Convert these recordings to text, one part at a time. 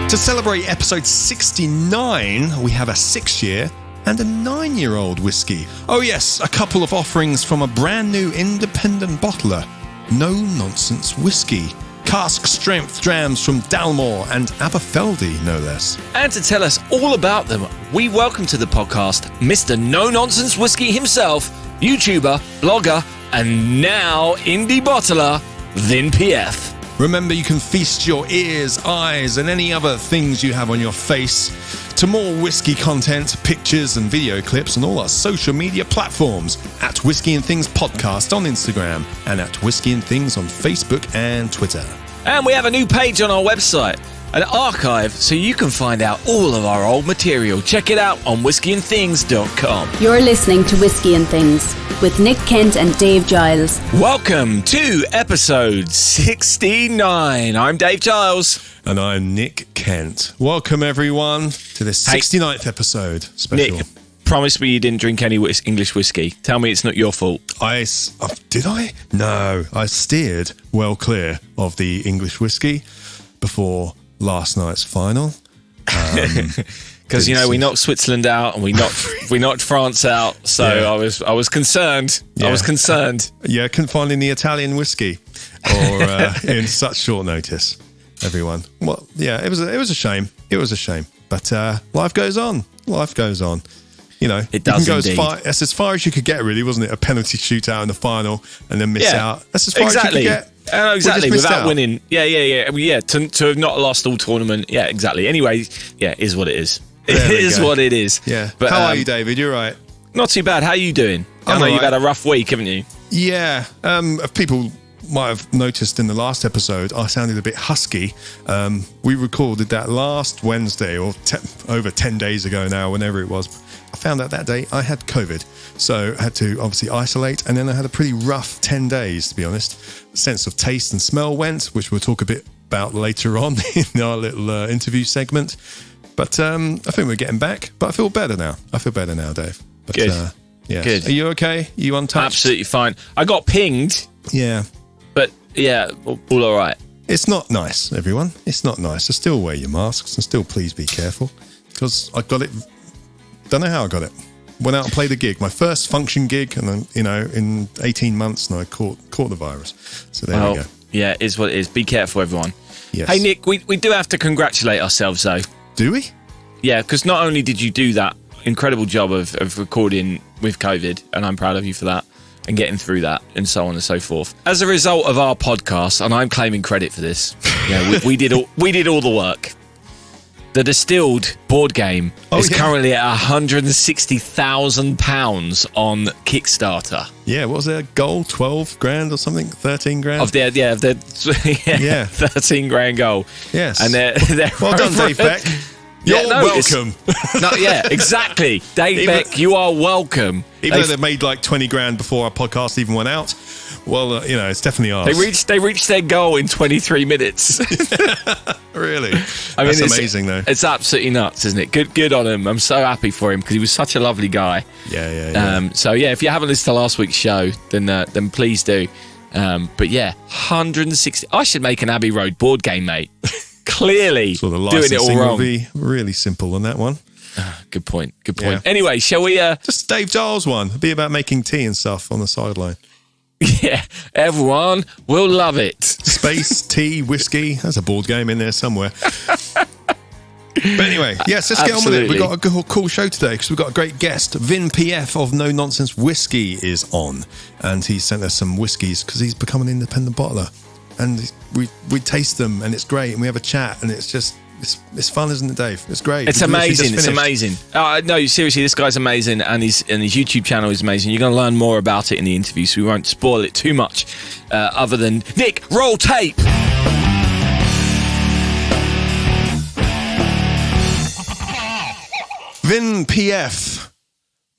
To celebrate episode 69, we have a 6-year and a 9-year-old whiskey. Oh yes, a couple of offerings from a brand new independent bottler, No Nonsense Whisky. Cask strength drams from Dalmore and Aberfeldy, no less. And to tell us all about them, we welcome to the podcast Mr. No Nonsense Whisky himself, YouTuber, blogger, and now indie bottler, Vin PF. Remember, you can feast your ears, eyes, and any other things you have on your face to more whiskey content, pictures, and video clips on all our social media platforms at Whiskey and Things Podcast on Instagram and at Whiskey and Things on Facebook and Twitter. And we have a new page on our website, an archive, so you can find out all of our old material. Check it out on whiskeyandthings.com. You're listening to Whiskey and Things with Nick Kent and Dave Giles. Welcome to episode 69. I'm Dave Giles. And I'm Nick Kent. Welcome, everyone, to this 69th episode special. Nick, promise me you didn't drink any English whiskey. Tell me it's not your fault. Did I? No, I steered well clear of the English whiskey before last night's final. Because, we knocked Switzerland out and we knocked France out. So yeah. I was concerned. Yeah. I was concerned. Yeah, couldn't find any Italian whiskey or in such short notice. Everyone. Well, yeah, it was a shame. It was a shame. But life goes on. Life goes on. It does indeed. That's as far as you could get, really, wasn't it? A penalty shootout in the final and then miss out. That's as far as you could get. Exactly, without winning. Yeah. To have not lost all tournament. Yeah, exactly. Anyway, yeah, it is what it is. It is what it is. Yeah. But how are you, David? You're right. Not too bad. How are you doing? I know you've had a rough week, haven't you? Yeah. People might have noticed in the last episode, I sounded a bit husky. We recorded that last Wednesday or over 10 days ago now, whenever it was. I found out that day I had COVID, so I had to obviously isolate, and then I had a pretty rough 10 days, to be honest. The sense of taste and smell went, which we'll talk a bit about later on in our little interview segment. But I think we're getting back, but I feel better now. Dave. But, good. Yeah. Good. Are you okay? Are you untouched? Absolutely fine. I got pinged. Yeah. But, yeah, all all right. It's not nice, everyone. It's not nice. So still wear your masks and still please be careful, because I got it. Don't know how I got it. Went out and played a gig, my first function gig, and then, in 18 months, and I caught the virus. So there we go. Yeah, it is what it is. Be careful, everyone. Yes. Hey, Nick, we do have to congratulate ourselves, though. Do we? Yeah, because not only did you do that incredible job of recording with COVID, and I'm proud of you for that, and getting through that, and so on and so forth. As a result of our podcast, and I'm claiming credit for this, we did all the work. The Distilled board game is currently at £160,000 on Kickstarter. Yeah, what was their goal? 12 grand or something? 13 grand? Of their 13 grand goal. Yes. And they're well done, Dave Beck. You're welcome. Exactly. Dave Beck, you are welcome. Even though they made like 20 grand before our podcast even went out, well, it's definitely ours. They reached their goal in 23 minutes. Really? That's amazing, though. It's absolutely nuts, isn't it? Good on him. I'm so happy for him because he was such a lovely guy. Yeah. So yeah, if you haven't listened to last week's show, then please do. But yeah, 160. I should make an Abbey Road board game, mate. Clearly doing it all wrong. Will be really simple on that one. Good point. Yeah. Anyway, shall we... Just Dave Giles one. It'd be about making tea and stuff on the sideline. Yeah, everyone will love it. Space, tea, whiskey. There's a board game in there somewhere. But anyway, yes, let's get on with it. We've got a cool show today because we've got a great guest. Vin PF of No Nonsense Whisky is on. And he sent us some whiskies because he's become an independent bottler. And we taste them and it's great. And we have a chat and it's just... It's fun, isn't it, Dave? It's great. It's amazing. It's amazing. No, seriously, this guy's amazing, and his YouTube channel is amazing. You're going to learn more about it in the interview, so we won't spoil it too much. Other than Nick, roll tape. Vin PF,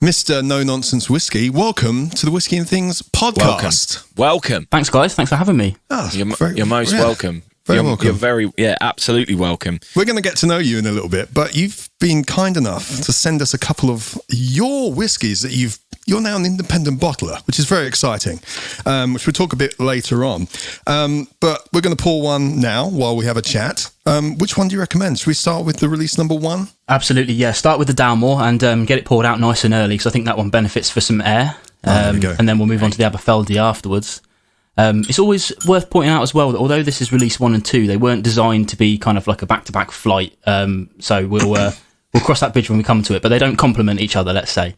Mr. No Nonsense Whisky. Welcome to the Whiskey and Things podcast. Welcome. Thanks, guys. Thanks for having me. Oh, you're most welcome. Very welcome. You're very, absolutely welcome. We're going to get to know you in a little bit, but you've been kind enough to send us a couple of your whiskies that you've you're now an independent bottler, which is very exciting, which we'll talk a bit later on. But we're going to pour one now while we have a chat. Which one do you recommend? Should we start with the release number 1? Absolutely, yeah. Start with the Dalmore and get it poured out nice and early, because I think that one benefits for some air. There we go. And then we'll move on to the Aberfeldy afterwards. It's always worth pointing out as well that although this is release 1 and 2, they weren't designed to be kind of like a back-to-back flight. So we'll cross that bridge when we come to it, but they don't complement each other, let's say.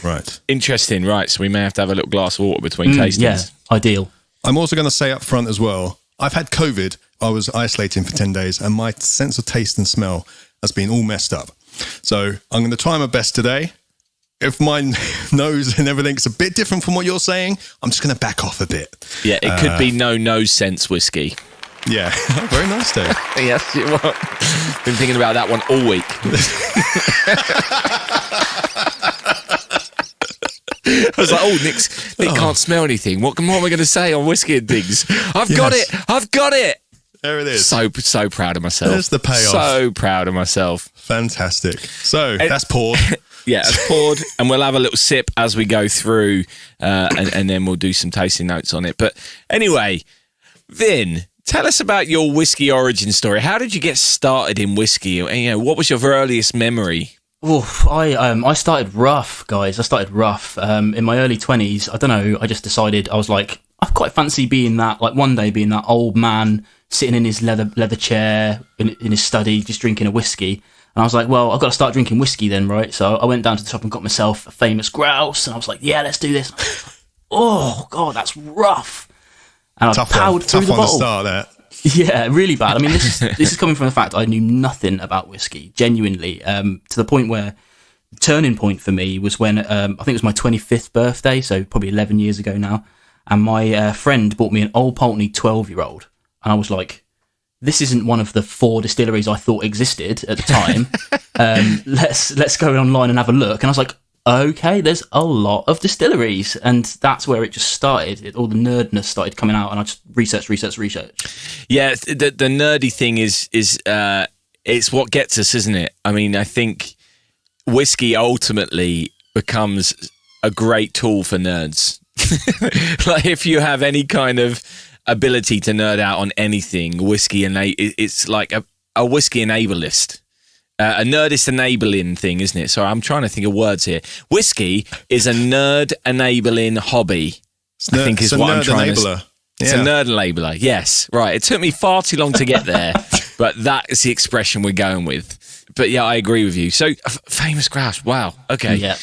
Right. Interesting, right. So we may have to have a little glass of water between tastings. Yeah, ideal. I'm also going to say up front as well, I've had COVID. I was isolating for 10 days and my sense of taste and smell has been all messed up. So I'm going to try my best today. If my nose and everything's a bit different from what you're saying, I'm just going to back off a bit. Yeah, it could be No Nonsense Whisky. Yeah, very nice, Dave. Yes, it was. Been thinking about that one all week. I was like, oh, Nick can't smell anything. What am I going to say on whiskey and things? I've got it. There it is. So proud of myself. There's the payoff. So proud of myself. Fantastic. So that's poured. Yeah, it's poured, and we'll have a little sip as we go through, and then we'll do some tasting notes on it. But anyway, Vin, tell us about your whiskey origin story. How did you get started in whiskey? And, what was your earliest memory? Oof, I started rough, guys. I started rough. In my early 20s, I don't know, I just decided, I was like, I quite fancy being that, like one day being that old man sitting in his leather chair in his study, just drinking a whiskey. And I was like, well, I've got to start drinking whiskey then, right? So I went down to the shop and got myself a famous grouse, and I was like, yeah, let's do this. Oh, God, that's rough. And I powered through the bottle. Tough one to start that. Yeah, really bad. I mean, this is coming from the fact I knew nothing about whiskey, genuinely, to the point where the turning point for me was when, I think it was my 25th birthday, so probably 11 years ago now, and my friend bought me an Old Pulteney 12-year-old, and I was like, this isn't one of the 4 distilleries I thought existed at the time. Let's go online and have a look. And I was like, okay, there's a lot of distilleries. And that's where it just started. All the nerdness started coming out, and I just research. Yeah, the nerdy thing is it's what gets us, isn't it? I mean, I think whiskey ultimately becomes a great tool for nerds. Like, if you have any kind of ability to nerd out on anything, whiskey, and it's like a whiskey enablerist, a nerdist enabling thing, isn't it? Sorry, I'm trying to think of words here. Whiskey is a nerd enabling hobby. I think is what I'm trying to. It's a nerd enabler. Yes, right. It took me far too long to get there, but that is the expression we're going with. But yeah, I agree with you. So famous grouse. Wow. Okay. Yeah.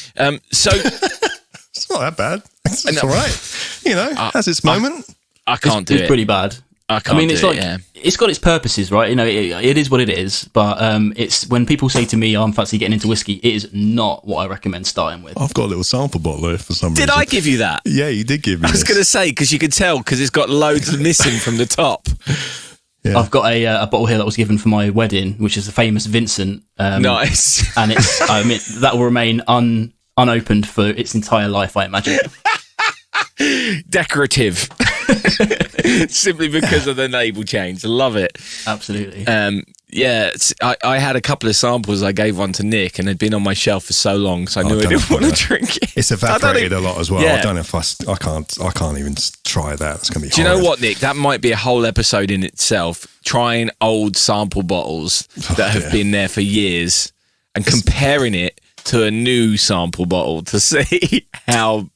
So it's not that bad. It's all right. Has its moment. I can't do it. It's pretty bad. I mean, it's like, it's got its purposes, right? It is what it is. But it's when people say to me, I'm fancy getting into whiskey, it is not what I recommend starting with. I've got a little sample bottle here for some reason. Did I give you that? Yeah, you did give me I was going to say, because you could tell, because it's got loads missing from the top. Yeah. I've got a bottle here that was given for my wedding, which is the famous Vincent. Nice. And it's, that will remain unopened for its entire life, I imagine. Decorative. Simply because of the navel chains. I love it. Absolutely. I had a couple of samples. I gave one to Nick, and it'd been on my shelf for so long, so I knew I didn't want to drink it. It's evaporated a lot as well. Yeah. I don't know if I can't even try that. It's going to be. Do you know what, Nick? That might be a whole episode in itself. Trying old sample bottles that have been there for years and comparing it to a new sample bottle to see how.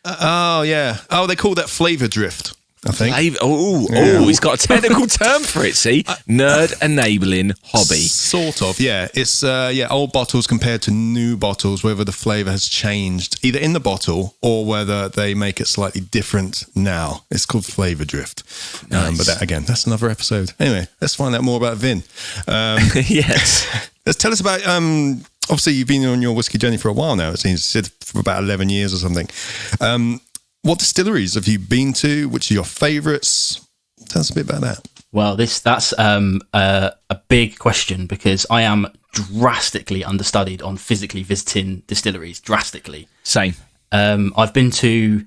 They call that flavour drift, I think. He's got a technical term for it, see? Nerd enabling hobby. Sort of, yeah. It's, old bottles compared to new bottles, whether the flavour has changed, either in the bottle or whether they make it slightly different now. It's called flavour drift. Nice. But that, again, that's another episode. Anyway, let's find out more about Vin. Yes. Let's tell us about... obviously, you've been on your whiskey journey for a while now. It seems you said for about 11 years or something. What distilleries have you been to? Which are your favourites? Tell us a bit about that. Well, that's a big question because I am drastically understudied on physically visiting distilleries. Drastically. Same. I've been to,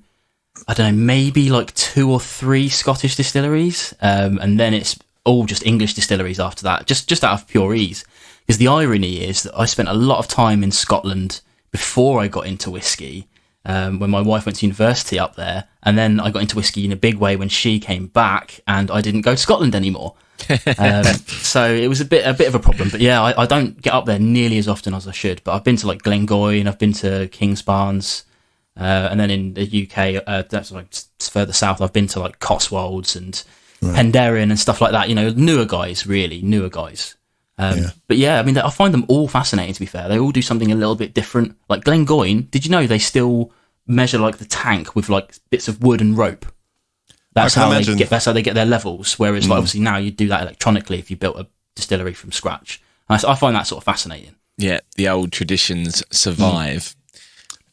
I don't know, maybe like 2 or 3 Scottish distilleries, and then it's all just English distilleries after that, just out of pure ease. Because the irony is that I spent a lot of time in Scotland before I got into whiskey, when my wife went to university up there, and then I got into whiskey in a big way when she came back, and I didn't go to Scotland anymore. So it was a bit of a problem. But yeah, I don't get up there nearly as often as I should. But I've been to like Glengoyne, I've been to Kingsbarns, and then in the UK, that's like further south, I've been to like Cotswolds and Penderyn and stuff like that. You know, newer guys. But yeah, I mean, I find them all fascinating, to be fair. They all do something a little bit different. Like Glengoyne, did you know they still measure like the tank with like bits of wood and rope? That's how they get their levels. Whereas like, obviously now you do that electronically if you built a distillery from scratch. And I find that sort of fascinating. Yeah, the old traditions survive.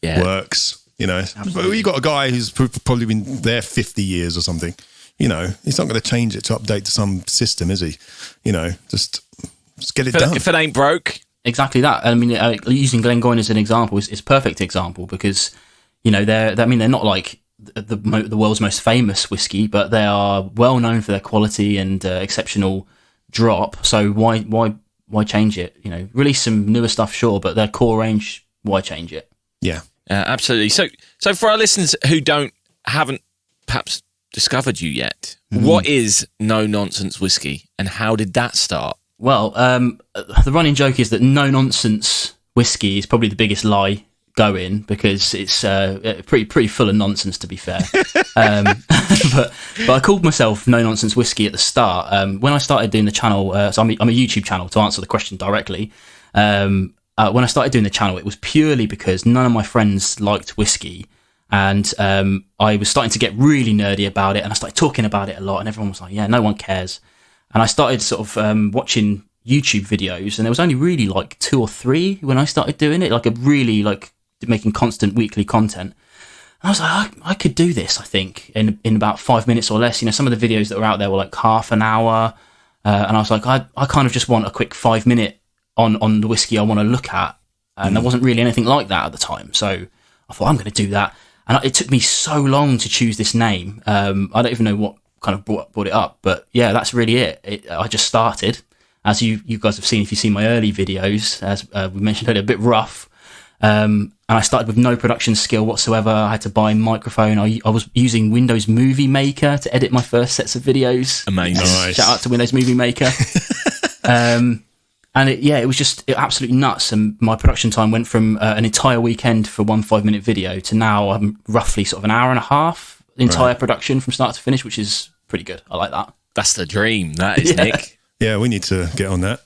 Yeah, works. You know, but you got a guy who's probably been there 50 years or something. You know, he's not going to change it to update to some system, is he? You know, just get it done. If it ain't broke. Exactly that. I mean, using Glengoyne as an example is a perfect example because, you know, they're not like the world's most famous whiskey, but they are well known for their quality and exceptional drop. So why change it? You know, release some newer stuff, sure, but their core range, why change it? Yeah, absolutely. So for our listeners who haven't perhaps discovered you yet, what is No Nonsense Whisky and how did that start? Well, the running joke is that No Nonsense Whisky is probably the biggest lie going because it's pretty full of nonsense, to be fair. But I called myself No Nonsense Whisky at the start. When I started doing the channel, so I'm a YouTube channel to answer the question directly. When I started doing the channel, it was purely because none of my friends liked whiskey. And I was starting to get really nerdy about it, and I started talking about it a lot, and everyone was like, yeah, no one cares. And I started sort of watching YouTube videos, and there was only really like 2 or 3 when I started doing it, like a really like making constant weekly content. And I was like, I could do this, I think, in about 5 minutes or less. You know, some of the videos that were out there were like half an hour. And I was like, I kind of just want a quick 5 minute on the whiskey I want to look at. And there wasn't really anything like that at the time. So I thought, I'm going to do that. And it took me so long to choose this name. I don't even know what kind of brought it up. But yeah, that's really it. I just started. As you guys have seen, if you've seen my early videos, as we mentioned earlier, a bit rough. And I started with no production skill whatsoever. I had to buy a microphone. I was using Windows Movie Maker to edit my first sets of videos. Amazing. Nice. Shout out to Windows Movie Maker. And it was just absolutely nuts. And my production time went from an entire weekend for one 5-minute video to now I'm roughly sort of an hour and a half entire production from start to finish, which is pretty good. I like that. That's the dream. That is, Yeah. Nick. yeah, we need to get on that.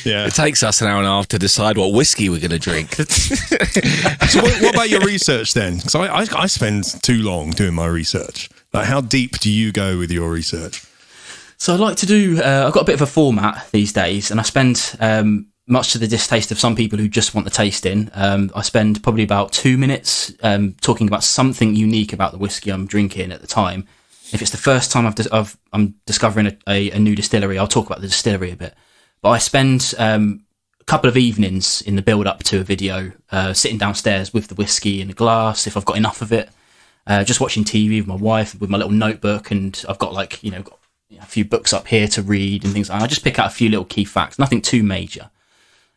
Yeah. It takes us an hour and a half to decide what whiskey we're going to drink. So what about your research then? Because I spend too long doing my research. Like, how deep do you go with your research? So I like to do, I've got a bit of a format these days, and I spend, much to the distaste of some people who just want the tasting, I spend probably about 2 minutes talking about something unique about the whiskey I'm drinking at the time. If it's the first time I'm discovering a new distillery, I'll talk about the distillery a bit. But I spend a couple of evenings in the build-up to a video sitting downstairs with the whiskey in a glass, if I've got enough of it, just watching TV with my wife, with my little notebook, and I've got got a few books up here to read and things like that. I just pick out a few little key facts, nothing too major.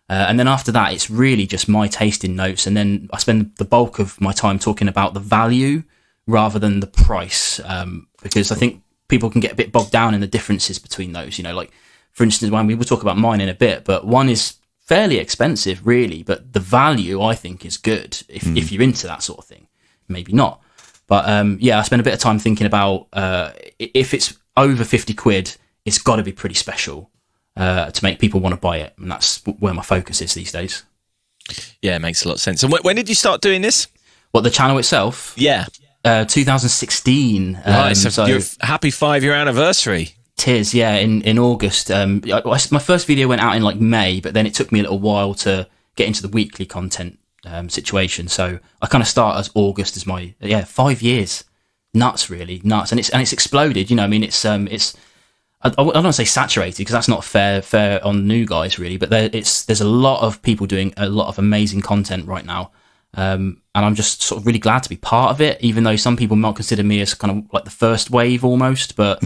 And then after that, it's really just my tasting notes. And then I spend the bulk of my time talking about the value rather than the price, because I think people can get a bit bogged down in the differences between those. You know, like, for instance, when we will talk about mine in a bit, but one is fairly expensive, really, but the value, I think, is good if you're into that sort of thing. Maybe not. But I spend a bit of time thinking about if it's over 50 quid, it's got to be pretty special to make people want to buy it. And that's where my focus is these days. Yeah, it makes a lot of sense. And when did you start doing this? What, the channel itself? Yeah. 2016. Right, so your happy 5-year anniversary. Tis, yeah, in August. My first video went out in like May, but then it took me a little while to get into the weekly content situation. So I kind of start as August as my 5 years. Nuts, really nuts, and it's exploded. You know, I mean, it's I don't want to say saturated because that's not fair on new guys really, but there's a lot of people doing a lot of amazing content right now, and I'm just sort of really glad to be part of it. Even though some people might consider me as kind of like the first wave almost, but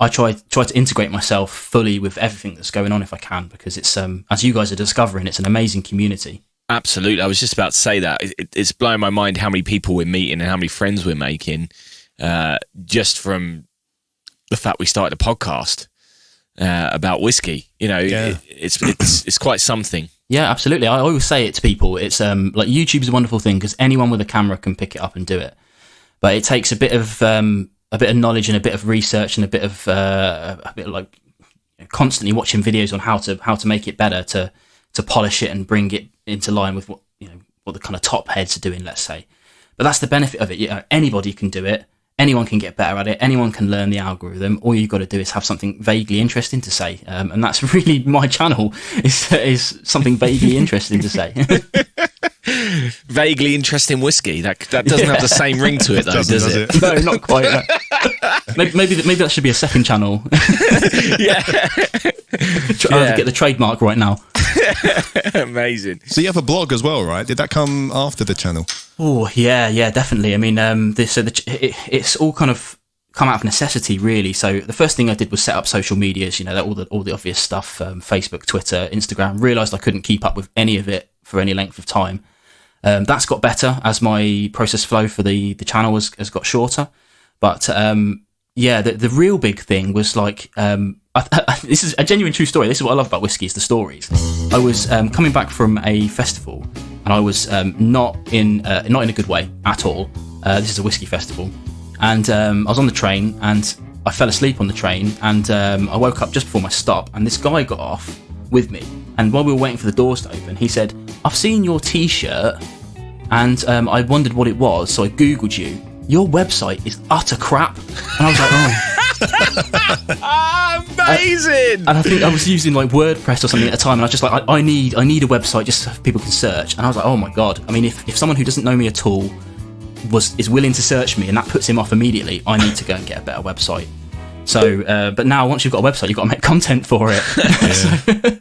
I try to integrate myself fully with everything that's going on if I can, because it's as you guys are discovering, it's an amazing community. Absolutely. I was just about to say that. It's blowing my mind how many people we're meeting and how many friends we're making just from the fact we started a podcast about whiskey. You know, it's quite something. Yeah, absolutely. I always say it to people. It's like YouTube's a wonderful thing because anyone with a camera can pick it up and do it. But it takes a bit of knowledge and a bit of research and a bit of like constantly watching videos on how to make it better, to polish it and bring it into line with what the kind of top heads are doing, let's say. But that's the benefit of it. You know, anybody can do it. Anyone can get better at it. Anyone can learn the algorithm. All you've got to do is have something vaguely interesting to say. And that's really my channel, is something vaguely interesting to say. Vaguely interesting whiskey. That doesn't have the same ring to it, though, does it? No, not quite. Maybe that should be a second channel. Yeah. I'll get the trademark right now. Amazing. So you have a blog as well, right? Did that come after the channel? Oh, yeah, definitely. I mean, it's all kind of come out of necessity, really. So the first thing I did was set up social medias, all the obvious stuff, Facebook, Twitter, Instagram. Realised I couldn't keep up with any of it for any length of time. That's got better as my process flow for the channel has got shorter. But the real big thing was like, this is a genuine true story. This is what I love about whiskey, is the stories. I was coming back from a festival, and I was not in a good way at all. This is a whiskey festival, and I was on the train, and I fell asleep on the train, and I woke up just before my stop, and this guy got off with me, and while we were waiting for the doors to open, he said, "I've seen your T-shirt, and I wondered what it was, so I googled you. Your website is utter crap." And I was like, oh. Amazing! And I think I was using like WordPress or something at the time, and I was just like, I need a website just so people can search. And I was like, oh my god! I mean, if someone who doesn't know me at all is willing to search me, and that puts him off immediately, I need to go and get a better website. So, but now once you've got a website, you've got to make content for it. So,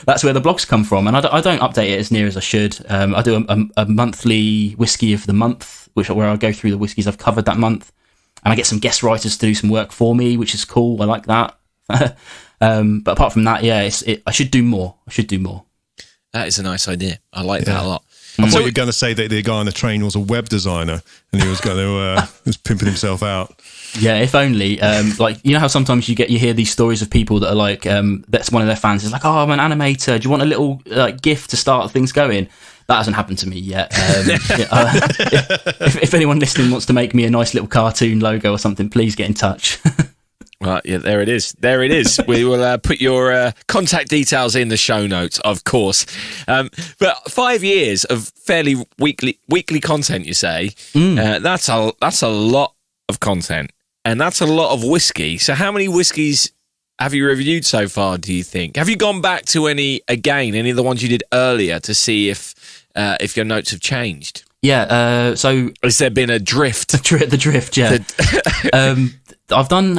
that's where the blogs come from, and I don't update it as near as I should. I do a monthly whiskey of the month, where I go through the whiskies I've covered that month, and I get some guest writers to do some work for me, which is cool. I like that. But apart from that, I should do more. That is a nice idea. I like that a lot. I thought you were going to say that the guy on the train was a web designer and he was going to was pimping himself out. Yeah, if only. Like, you know how sometimes you hear these stories of people that are like, that's one of their fans is like, "Oh, I'm an animator. Do you want a little gift to start things going?" That hasn't happened to me yet. If anyone listening wants to make me a nice little cartoon logo or something, please get in touch. Right, yeah, there it is. We will put your contact details in the show notes, of course. But 5 years of fairly weekly content, you say? That's a lot of content, and that's a lot of whiskey. So how many whiskies have you reviewed so far, do you think? Have you gone back to any of the ones you did earlier to see if your notes have changed? Yeah, so... Has there been a drift? The drift, yeah. I've done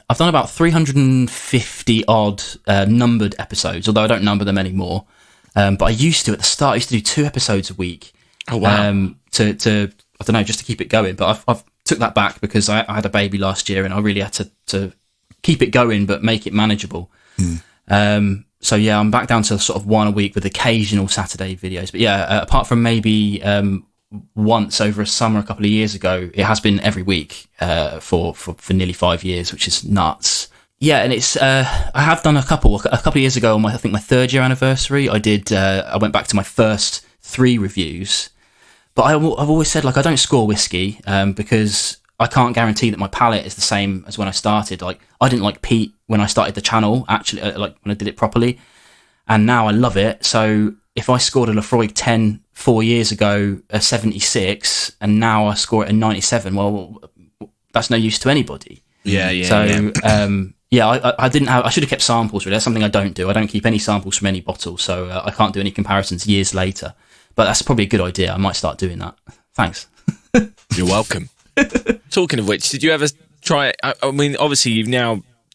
about 350 odd numbered episodes, although I don't number them anymore. But I used to, at the start, I used to do 2 episodes a week. Oh, wow. To I don't know, just to keep it going. But I've took that back because I had a baby last year and I really had to keep it going but make it manageable. So yeah, I'm back down to sort of 1 a week with occasional Saturday videos. But yeah, apart from maybe once over a summer a couple of years ago, it has been every week for nearly 5 years, which is nuts. Yeah, and it's I have done a couple of years ago on I think my 3rd year anniversary. I went back to my first 3 reviews, but I've always said, like, I don't score whiskey because I can't guarantee that my palate is the same as when I started. Like, I didn't like peat when I started the channel, actually, like when I did it properly, and now I love it. So if I scored a Lafroig 10 4 years ago, a 76, and now I score it a 97, well, that's no use to anybody. Yeah. So, I didn't have. I should have kept samples. Really, that's something I don't do. I don't keep any samples from any bottle, so I can't do any comparisons years later. But that's probably a good idea. I might start doing that. Thanks. You're welcome. Talking of which, did you ever try? I mean, obviously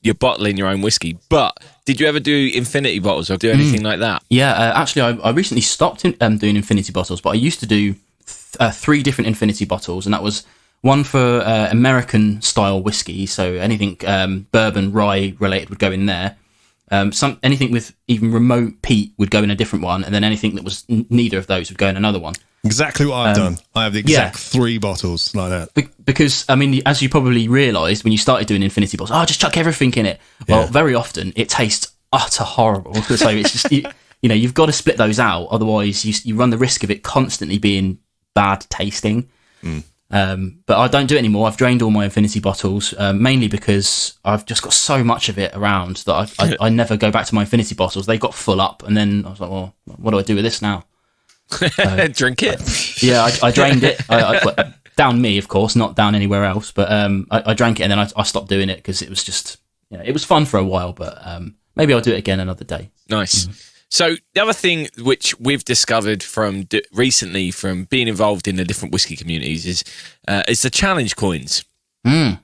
you're bottling your own whiskey, but did you ever do infinity bottles or do anything like that? Yeah, actually, I recently stopped doing infinity bottles, but I used to do 3 different infinity bottles, and that was one for American style whiskey, so anything bourbon, rye related would go in there. Anything with even remote peat would go in a different one, and then anything that was neither of those would go in another one. Exactly what I've done. I have the exact 3 bottles like that. Because, I mean, as you probably realised when you started doing infinity bottles, just chuck everything in it. Well, very often it tastes utter horrible. So it's just, you've got to split those out. Otherwise, you run the risk of it constantly being bad tasting. But I don't do it anymore. I've drained all my infinity bottles, mainly because I've just got so much of it around that I never go back to my infinity bottles. They got full up, and then I was like, well, what do I do with this now? Drink it. I drained it. Down me, of course, not down anywhere else. But I drank it, and then I stopped doing it because it was just, it was fun for a while. But maybe I'll do it again another day. Nice. So the other thing which we've discovered recently from being involved in the different whiskey communities is the challenge coins. Now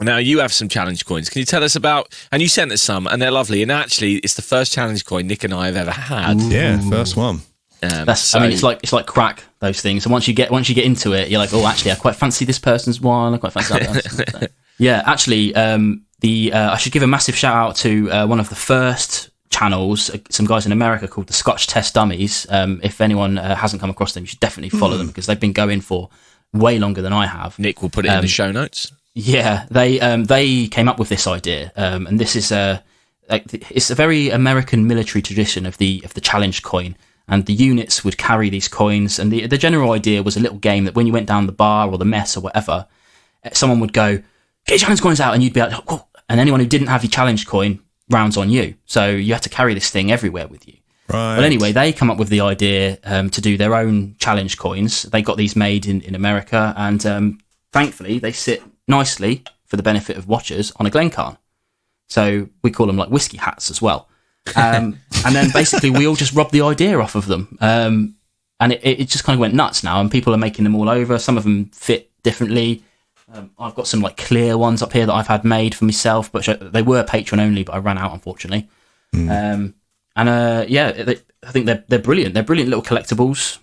you have some challenge coins. Can you tell us about? And you sent us some, and they're lovely. And actually, it's the first challenge coin Nick and I have ever had. Yeah, first one. It's like crack, those things. And once you get into it, you're like, oh, actually, I quite fancy this person's one. I quite fancy that person's. Yeah, actually, I should give a massive shout out to one of the first channels, some guys in America called the Scotch Test Dummies. If anyone hasn't come across them, you should definitely follow them because they've been going for way longer than I have. Nick will put it in the show notes. Yeah, they came up with this idea, and this is it's a very American military tradition of the challenge coin. And the units would carry these coins. And the general idea was a little game that when you went down the bar or the mess or whatever, someone would go, get your challenge coins out. And you'd be like, oh. And anyone who didn't have your challenge coin rounds on you. So you had to carry this thing everywhere with you. Right. But anyway, they come up with the idea to do their own challenge coins. They got these made in America. And thankfully, they sit nicely, for the benefit of watchers, on a Glencairn. So we call them like whiskey hats as well. And then basically we all just robbed the idea off of them. And it just kind of went nuts now, and people are making them all over. Some of them fit differently. I've got some like clear ones up here that I've had made for myself, but they were patron only, but I ran out, unfortunately. I think they're brilliant. They're brilliant little collectibles.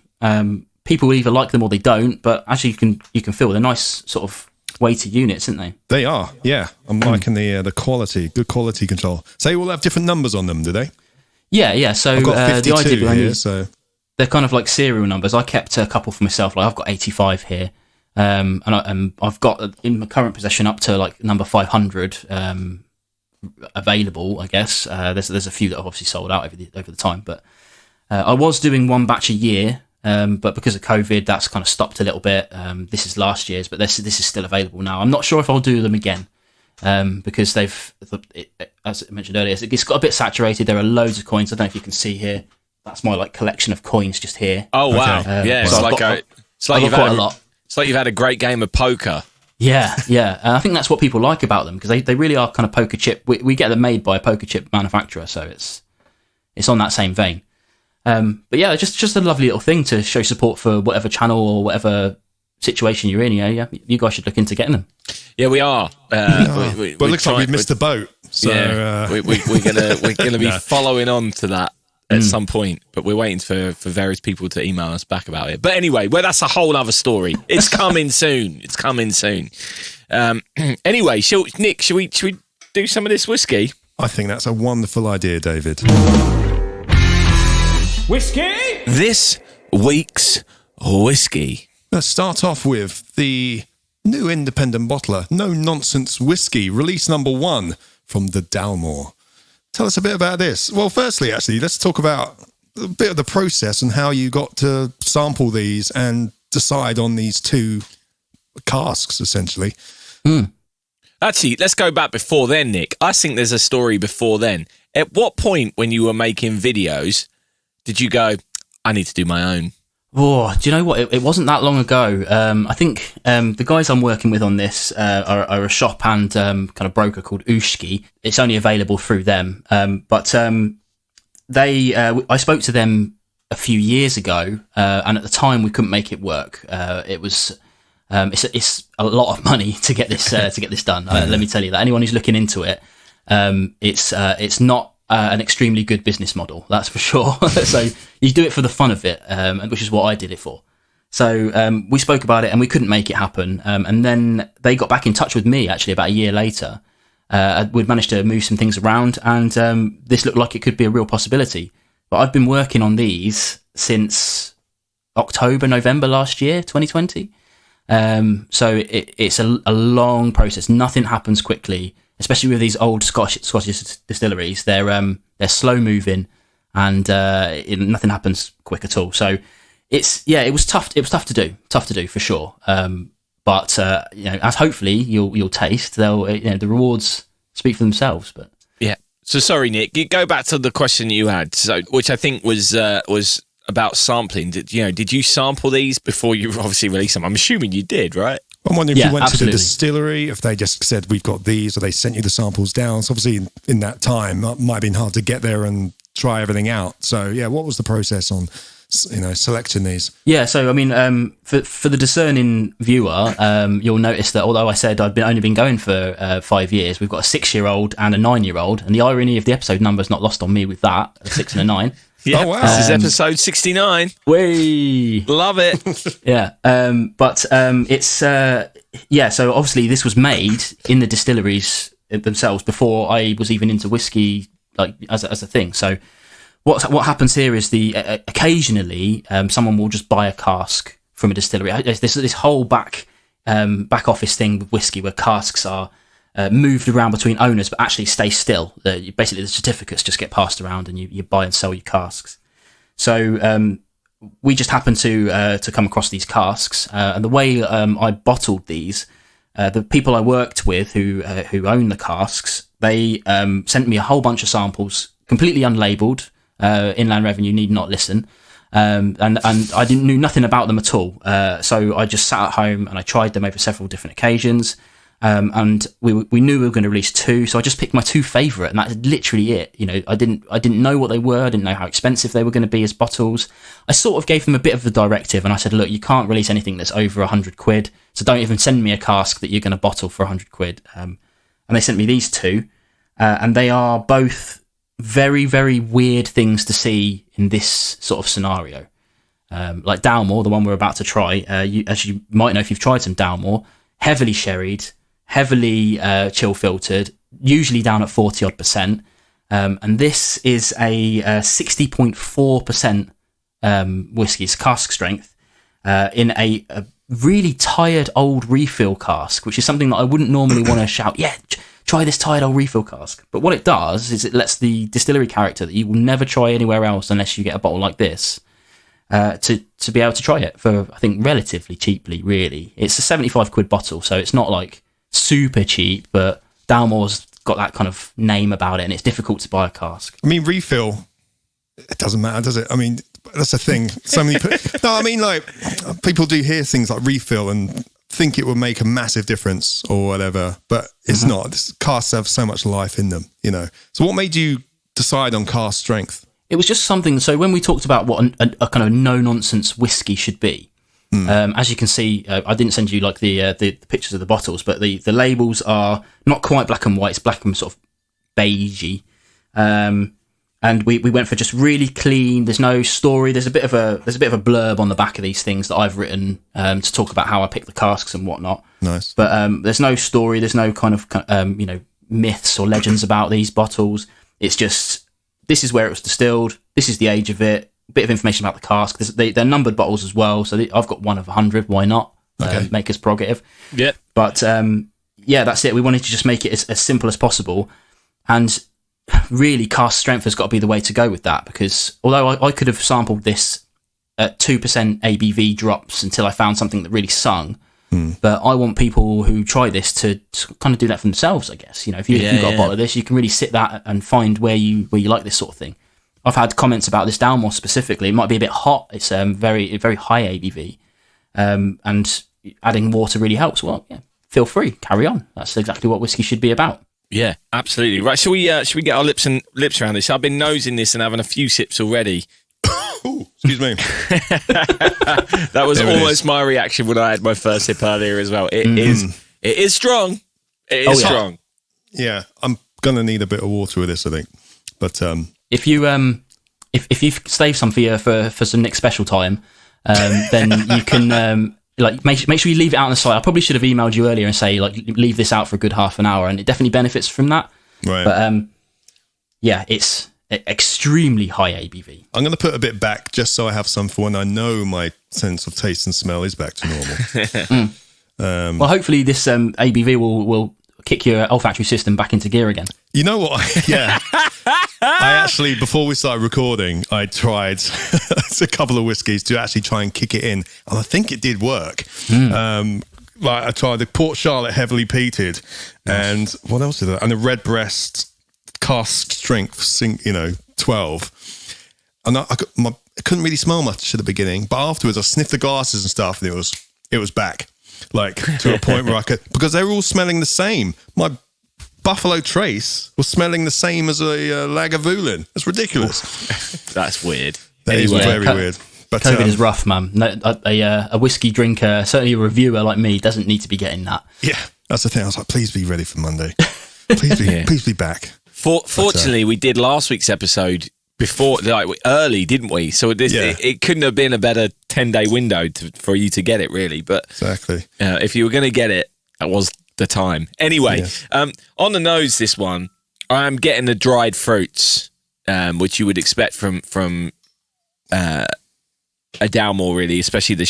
People either like them or they don't, but actually you can feel they're nice sort of weighted units, aren't they? They are, yeah. I'm liking the quality, good quality control. So they all have different numbers on them, do they? Yeah. So I've got 52 the idea behind so they're kind of like serial numbers. I kept a couple for myself. Like I've got 85 here, and I've got in my current possession up to like number 500 available. I guess there's a few that I've obviously sold out over the time, but I was doing one batch a year. But because of COVID, that's kind of stopped a little bit. This is last year's, but this is still available now. I'm not sure if I'll do them again because as I mentioned earlier, it's got a bit saturated. There are loads of coins. I don't know if you can see here. That's my like collection of coins just here. Oh wow! Yeah, so it's like you've had a lot. It's like you've had a great game of poker. Yeah. And I think that's what people like about them because they really are kind of poker chip. We get them made by a poker chip manufacturer, so it's on that same vein. But yeah, just a lovely little thing to show support for whatever channel or whatever situation you're in. Yeah, you guys should look into getting them. Yeah, we are. But it looks like we've missed the boat. So we're gonna be following on to that at some point. But we're waiting for various people to email us back about it. But anyway, that's a whole other story. It's coming soon. Anyway, Nick, should we do some of this whiskey? I think that's a wonderful idea, David. Whiskey? This week's whiskey. Let's start off with the new independent bottler, No Nonsense Whisky, release number 1 from the Dalmore. Tell us a bit about this. Well, firstly, actually, let's talk about a bit of the process and how you got to sample these and decide on these 2 casks, essentially. Actually, let's go back before then, Nick. I think there's a story before then. At what point when you were making videos did you go, I need to do my own? Oh, do you know what? It wasn't that long ago. I think the guys I'm working with on this are a shop and kind of broker called Ushki. It's only available through them. But I spoke to them a few years ago, and at the time we couldn't make it work. It's a lot of money to get this done. Let me tell you that. Anyone who's looking into it, it's not an extremely good business model, that's for sure. So you do it for the fun of it, which is what I did it for. So we spoke about it and we couldn't make it happen. And then they got back in touch with me actually about a year later We'd managed to move some things around, and this looked like it could be a real possibility. But I've been working on these since October, November last year, 2020. So it's a long process. Nothing happens quickly, especially with these old Scottish distilleries. They're slow moving, and nothing happens quick at all. So it was tough. It was tough to do for sure. But as hopefully you'll taste, the rewards speak for themselves. But yeah. So sorry, Nick. Go back to the question you had, which I think was about sampling. Did you sample these before you obviously released them? I'm assuming you did, right? I'm wondering if you went absolutely. to the distillery, if they just said, we've got these, or they sent you the samples down. So obviously in that time, it might have been hard to get there and try everything out. So yeah, what was the process on, selecting these? Yeah, so I mean, for the discerning viewer, you'll notice that although I said I'd only been going for 5 years, we've got a 6-year-old and a 9-year-old, and the irony of the episode number is not lost on me with that, a 6 and a 9. Yeah, oh, wow. This is episode 69. Whee! Love it. Yeah, it's so obviously this was made in the distilleries themselves before I was even into whiskey, like as a thing. So what happens here is occasionally someone will just buy a cask from a distillery. There's this whole back office thing with whiskey where casks are moved around between owners, but actually stay still. Basically, the certificates just get passed around, and you buy and sell your casks. So we just happened to come across these casks, and the way I bottled these, the people I worked with who own the casks, they sent me a whole bunch of samples, completely unlabelled. Inland Revenue need not listen. And I knew nothing about them at all. So I just sat at home and I tried them over several different occasions. And we knew we were going to release 2, so I just picked my 2 favourite, and that's literally it. I didn't know what they were. I didn't know how expensive they were going to be as bottles. I sort of gave them a bit of a directive, and I said, look, you can't release anything that's over 100 quid, so don't even send me a cask that you're going to bottle for 100 quid. And they sent me these 2, and they are both very, very weird things to see in this sort of scenario. Like Dalmore, the one we're about to try, as you might know if you've tried some Dalmore, heavily sherried, heavily chill filtered, usually down at 40-odd%. And this is a 60.4% whiskey, it's cask strength, in a really tired old refill cask, which is something that I wouldn't normally want to shout, yeah, try this tired old refill cask. But what it does is it lets the distillery character that you will never try anywhere else unless you get a bottle like this, to be able to try it for, I think, relatively cheaply, really. It's a 75 quid bottle, so it's not like super cheap, but Dalmore's got that kind of name about it, and it's difficult to buy a cask. I mean, refill, it doesn't matter, does it? I mean, that's the thing. So many no, I mean, like, people do hear things like refill and think it will make a massive difference or whatever, but it's not. Casks have so much life in them, So what made you decide on cask strength? It was just something. So when we talked about what a kind of no-nonsense whiskey should be, as you can see, I didn't send you like the pictures of the bottles, but the labels are not quite black and white. It's black and sort of beigey. And we went for just really clean. There's no story. There's a bit of a blurb on the back of these things that I've written to talk about how I pick the casks and whatnot. Nice. But there's no story. There's no kind of myths or legends about these bottles. It's just, this is where it was distilled. This is the age of it. A bit of information about the cask. They're numbered bottles as well. So I've got 1 of 100. Why not? Okay. Maker's prerogative. Yeah. But that's it. We wanted to just make it as simple as possible. And really, cask strength has got to be the way to go with that, because although I could have sampled this at 2% ABV drops until I found something that really sung, but I want people who try this to kind of do that for themselves, I guess. If you've got a bottle of this, you can really sit that and find where you like this sort of thing. I've had comments about this Dalmore specifically. It might be a bit hot. It's very, very high ABV, and adding water really helps. Well, yeah, feel free, carry on. That's exactly what whiskey should be about. Yeah, absolutely. Right, should we get our lips around this? I've been nosing this and having a few sips already. Ooh, excuse me. That was almost my reaction when I had my first sip earlier as well. It is strong. It is strong. Yeah, I'm gonna need a bit of water with this, I think. But if you if you save some for some Nick special time, then you can like make sure you leave it out on the side. I probably should have emailed you earlier and say like leave this out for a good half an hour, and it definitely benefits from that. Right. But yeah, it's extremely high ABV. I'm going to put a bit back just so I have some for when I know my sense of taste and smell is back to normal. Well, hopefully this ABV will kick your olfactory system back into gear again. You know what? Yeah. I actually, before we started recording, I tried a couple of whiskies to actually try and kick it in. And I think it did work. Like I tried the Port Charlotte heavily peated, and what else did I? And the Redbreast Cask strength, 12. And I couldn't really smell much at the beginning, but afterwards I sniffed the glasses and stuff, and it was back, like to a point where I could, because they were all smelling the same. My Buffalo Trace was smelling the same as a Lagavulin. That's ridiculous. That's weird. That is very weird. But COVID is rough, man. No, a whiskey drinker, certainly a reviewer like me, doesn't need to be getting that. Yeah, that's the thing. I was like, please be ready for Monday. Please be back. Fortunately, we did last week's episode before, like early, didn't we? So it couldn't have been a better 10-day window for you to get it, really. But exactly, if you were going to get it, that was the time. Anyway, yes. On the nose, this one, I'm getting the dried fruits, which you would expect from a Dalmore, really, especially the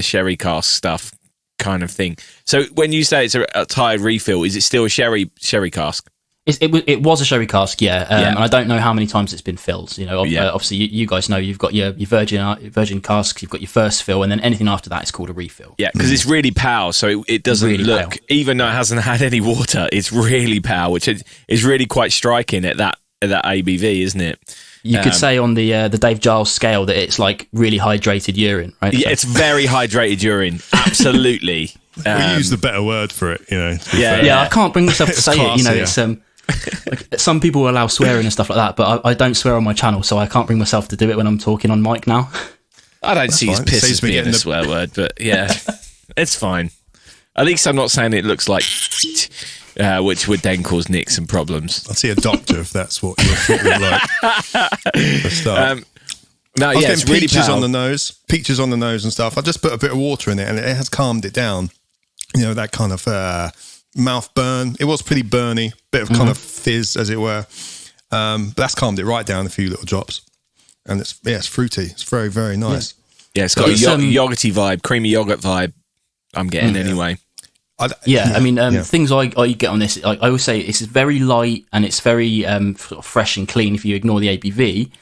sherry cask stuff kind of thing. So when you say it's a tired refill, is it still a sherry cask? It was a sherry cask, yeah. And I don't know how many times it's been filled. Obviously, you guys know you've got your virgin cask, you've got your first fill, and then anything after that is called a refill. Yeah, because it's really pale, so it doesn't really look, pale. Even though it hasn't had any water, it's really pale, which is really quite striking at that ABV, isn't it? You could say on the Dave Giles scale that it's like really hydrated urine, right? Yeah, it's very hydrated urine, absolutely. We use the better word for it, Yeah, I can't bring myself to say it. It's like, some people allow swearing and stuff like that, but I don't swear on my channel, so I can't bring myself to do it when I'm talking on mic now. I don't see his piss as being a swear word, but yeah, it's fine. At least I'm not saying it looks like, which would then cause Nick some problems. I'll see a doctor if that's what you're like. For a start. No, yeah, it's really peaches on the nose and stuff. I just put a bit of water in it, and it has calmed it down. That kind of mouth burn. It was pretty burny, bit of kind of fizz, as it were. But that's calmed it right down a few little drops, and it's fruity. It's very, very nice. Yeah, it's got a yogurty vibe, creamy yogurt vibe. I'm getting anyway. Things I get on this, I always say it's very light and it's very sort of fresh and clean if you ignore the ABV,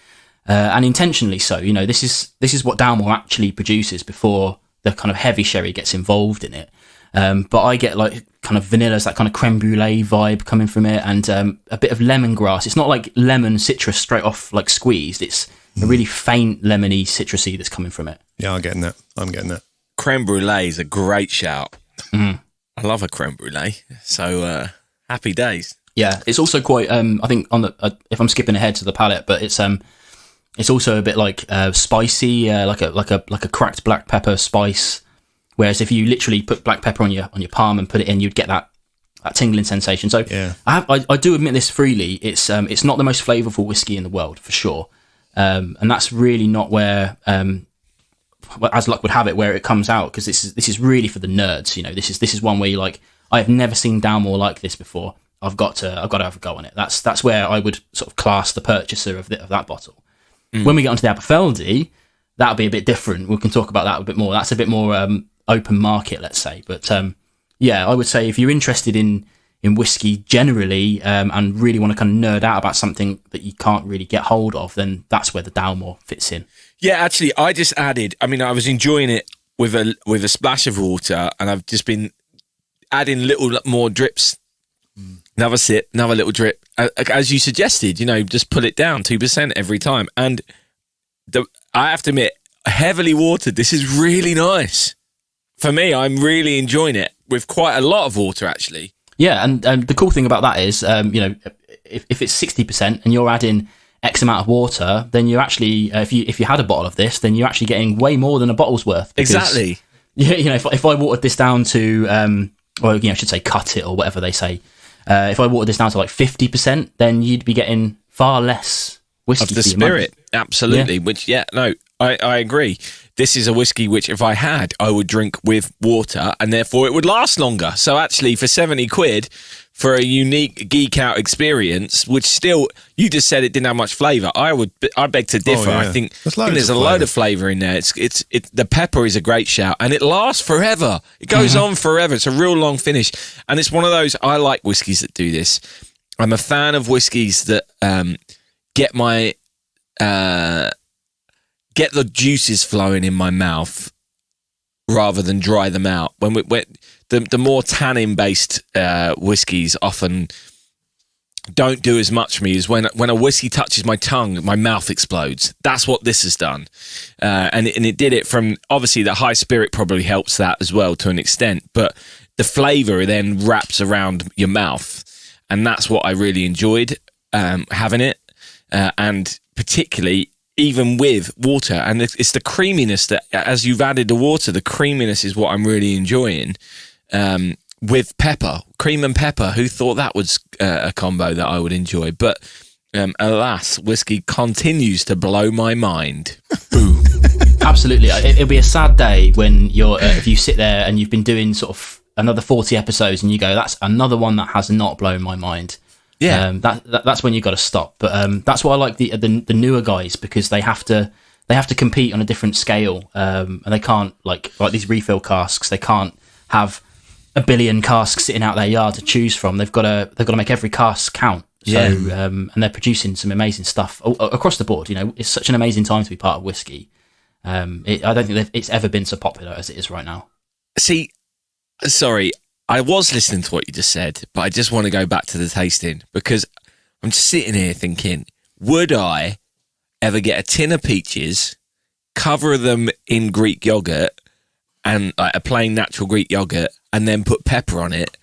and intentionally so. This is what Dalmore actually produces before the kind of heavy sherry gets involved in it. But I get like kind of vanillas, that kind of creme brulee vibe coming from it, and a bit of lemongrass. It's not like lemon citrus straight off like squeezed. It's a really faint lemony citrusy that's coming from it. Yeah, I'm getting that. Creme brulee is a great shout. I love a creme brulee. So happy days. Yeah, it's also quite. I think on the if I'm skipping ahead to the palate, but it's also a bit like spicy, like a cracked black pepper spice. Whereas if you literally put black pepper on your palm and put it in, you'd get that tingling sensation. So yeah. I do admit this freely. It's not the most flavourful whiskey in the world for sure, and that's really not where. As luck would have it, where it comes out, because this is really for the nerds. This is one where you're like, I have never seen Dalmore like this before. I've got to have a go on it. That's where I would sort of class the purchaser of that bottle. When we get onto the Aberfeldy, that'll be a bit different. We can talk about that a bit more. That's a bit more open market, let's say. But I would say if you're interested in whiskey generally and really want to kind of nerd out about something that you can't really get hold of, then that's where the Dalmore fits in. Yeah, actually, I just added. I mean, I was enjoying it with a splash of water, and I've just been adding little more drips. Another sip, another little drip, as you suggested. Just put it down 2% every time. And I have to admit, heavily watered. This is really nice for me. I'm really enjoying it with quite a lot of water, actually. Yeah, and the cool thing about that is, if it's 60% and you're adding X amount of water, then you're actually, if you had a bottle of this, then you're actually getting way more than a bottle's worth. Because, exactly. If I watered this down to, I should say cut it or whatever they say. If I watered this down to like 50%, then you'd be getting far less whiskey of the spirit. Absolutely. Yeah. Which, I agree. This is a whiskey which, if I had, I would drink with water, and therefore it would last longer. So actually, for 70 quid, for a unique geek out experience, which still, you just said it didn't have much flavour. I beg to differ. I think there's a load of flavour in there. It's the pepper is a great shout, and it lasts forever. It goes on forever. It's a real long finish, and it's one of those. I like whiskies that do this. I'm a fan of whiskies that get the juices flowing in my mouth rather than dry them out. When the more tannin-based whiskies often don't do as much for me as when a whiskey touches my tongue, my mouth explodes. That's what this has done. And it did it from, obviously the high spirit probably helps that as well to an extent, but the flavour then wraps around your mouth. And that's what I really enjoyed having it. And particularly even with water, and it's the creaminess that, as you've added the water, the creaminess is what I'm really enjoying. With pepper, cream and pepper, who thought that was a combo that I would enjoy? But alas, whiskey continues to blow my mind. Boom. Absolutely. It'll be a sad day when you're if you sit there and you've been doing sort of another 40 episodes and you go, that's another one that has not blown my mind. Yeah, that's when you got to stop. But that's why I like the newer guys, because they have to compete on a different scale, and they can't like these refill casks. They can't have a billion casks sitting out their yard to choose from. They've got to make every cask count. So and they're producing some amazing stuff across the board. You know, it's such an amazing time to be part of whiskey. I don't think it's ever been so popular as it is right now. See, sorry. I was listening to what you just said, but I just want to go back to the tasting, because I'm just sitting here thinking, would I ever get a tin of peaches, cover them in Greek yogurt, and like a plain natural Greek yogurt, and then put pepper on it?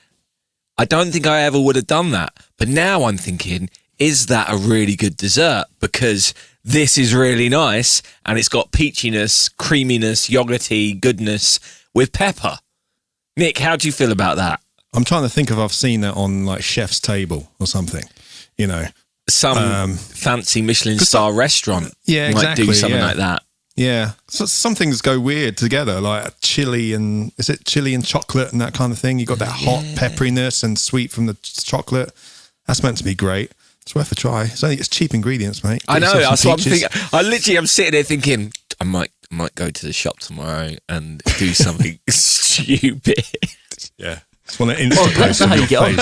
I don't think I ever would have done that. But now I'm thinking, is that a really good dessert? Because this is really nice, and it's got peachiness, creaminess, yogurty goodness with pepper. Nick, how do you feel about that? I'm trying to think if I've seen that on like Chef's Table or something, you know. Some fancy Michelin star restaurant might do something like that. Yeah. So some things go weird together, like chili and chocolate and that kind of thing. You got that hot pepperiness and sweet from the chocolate. That's meant to be great. It's worth a try. It's cheap ingredients, mate. I know. That's what I'm thinking. I'm sitting there thinking, I might go to the shop tomorrow and do something stupid. Yeah. It's one of instant that's how you get on.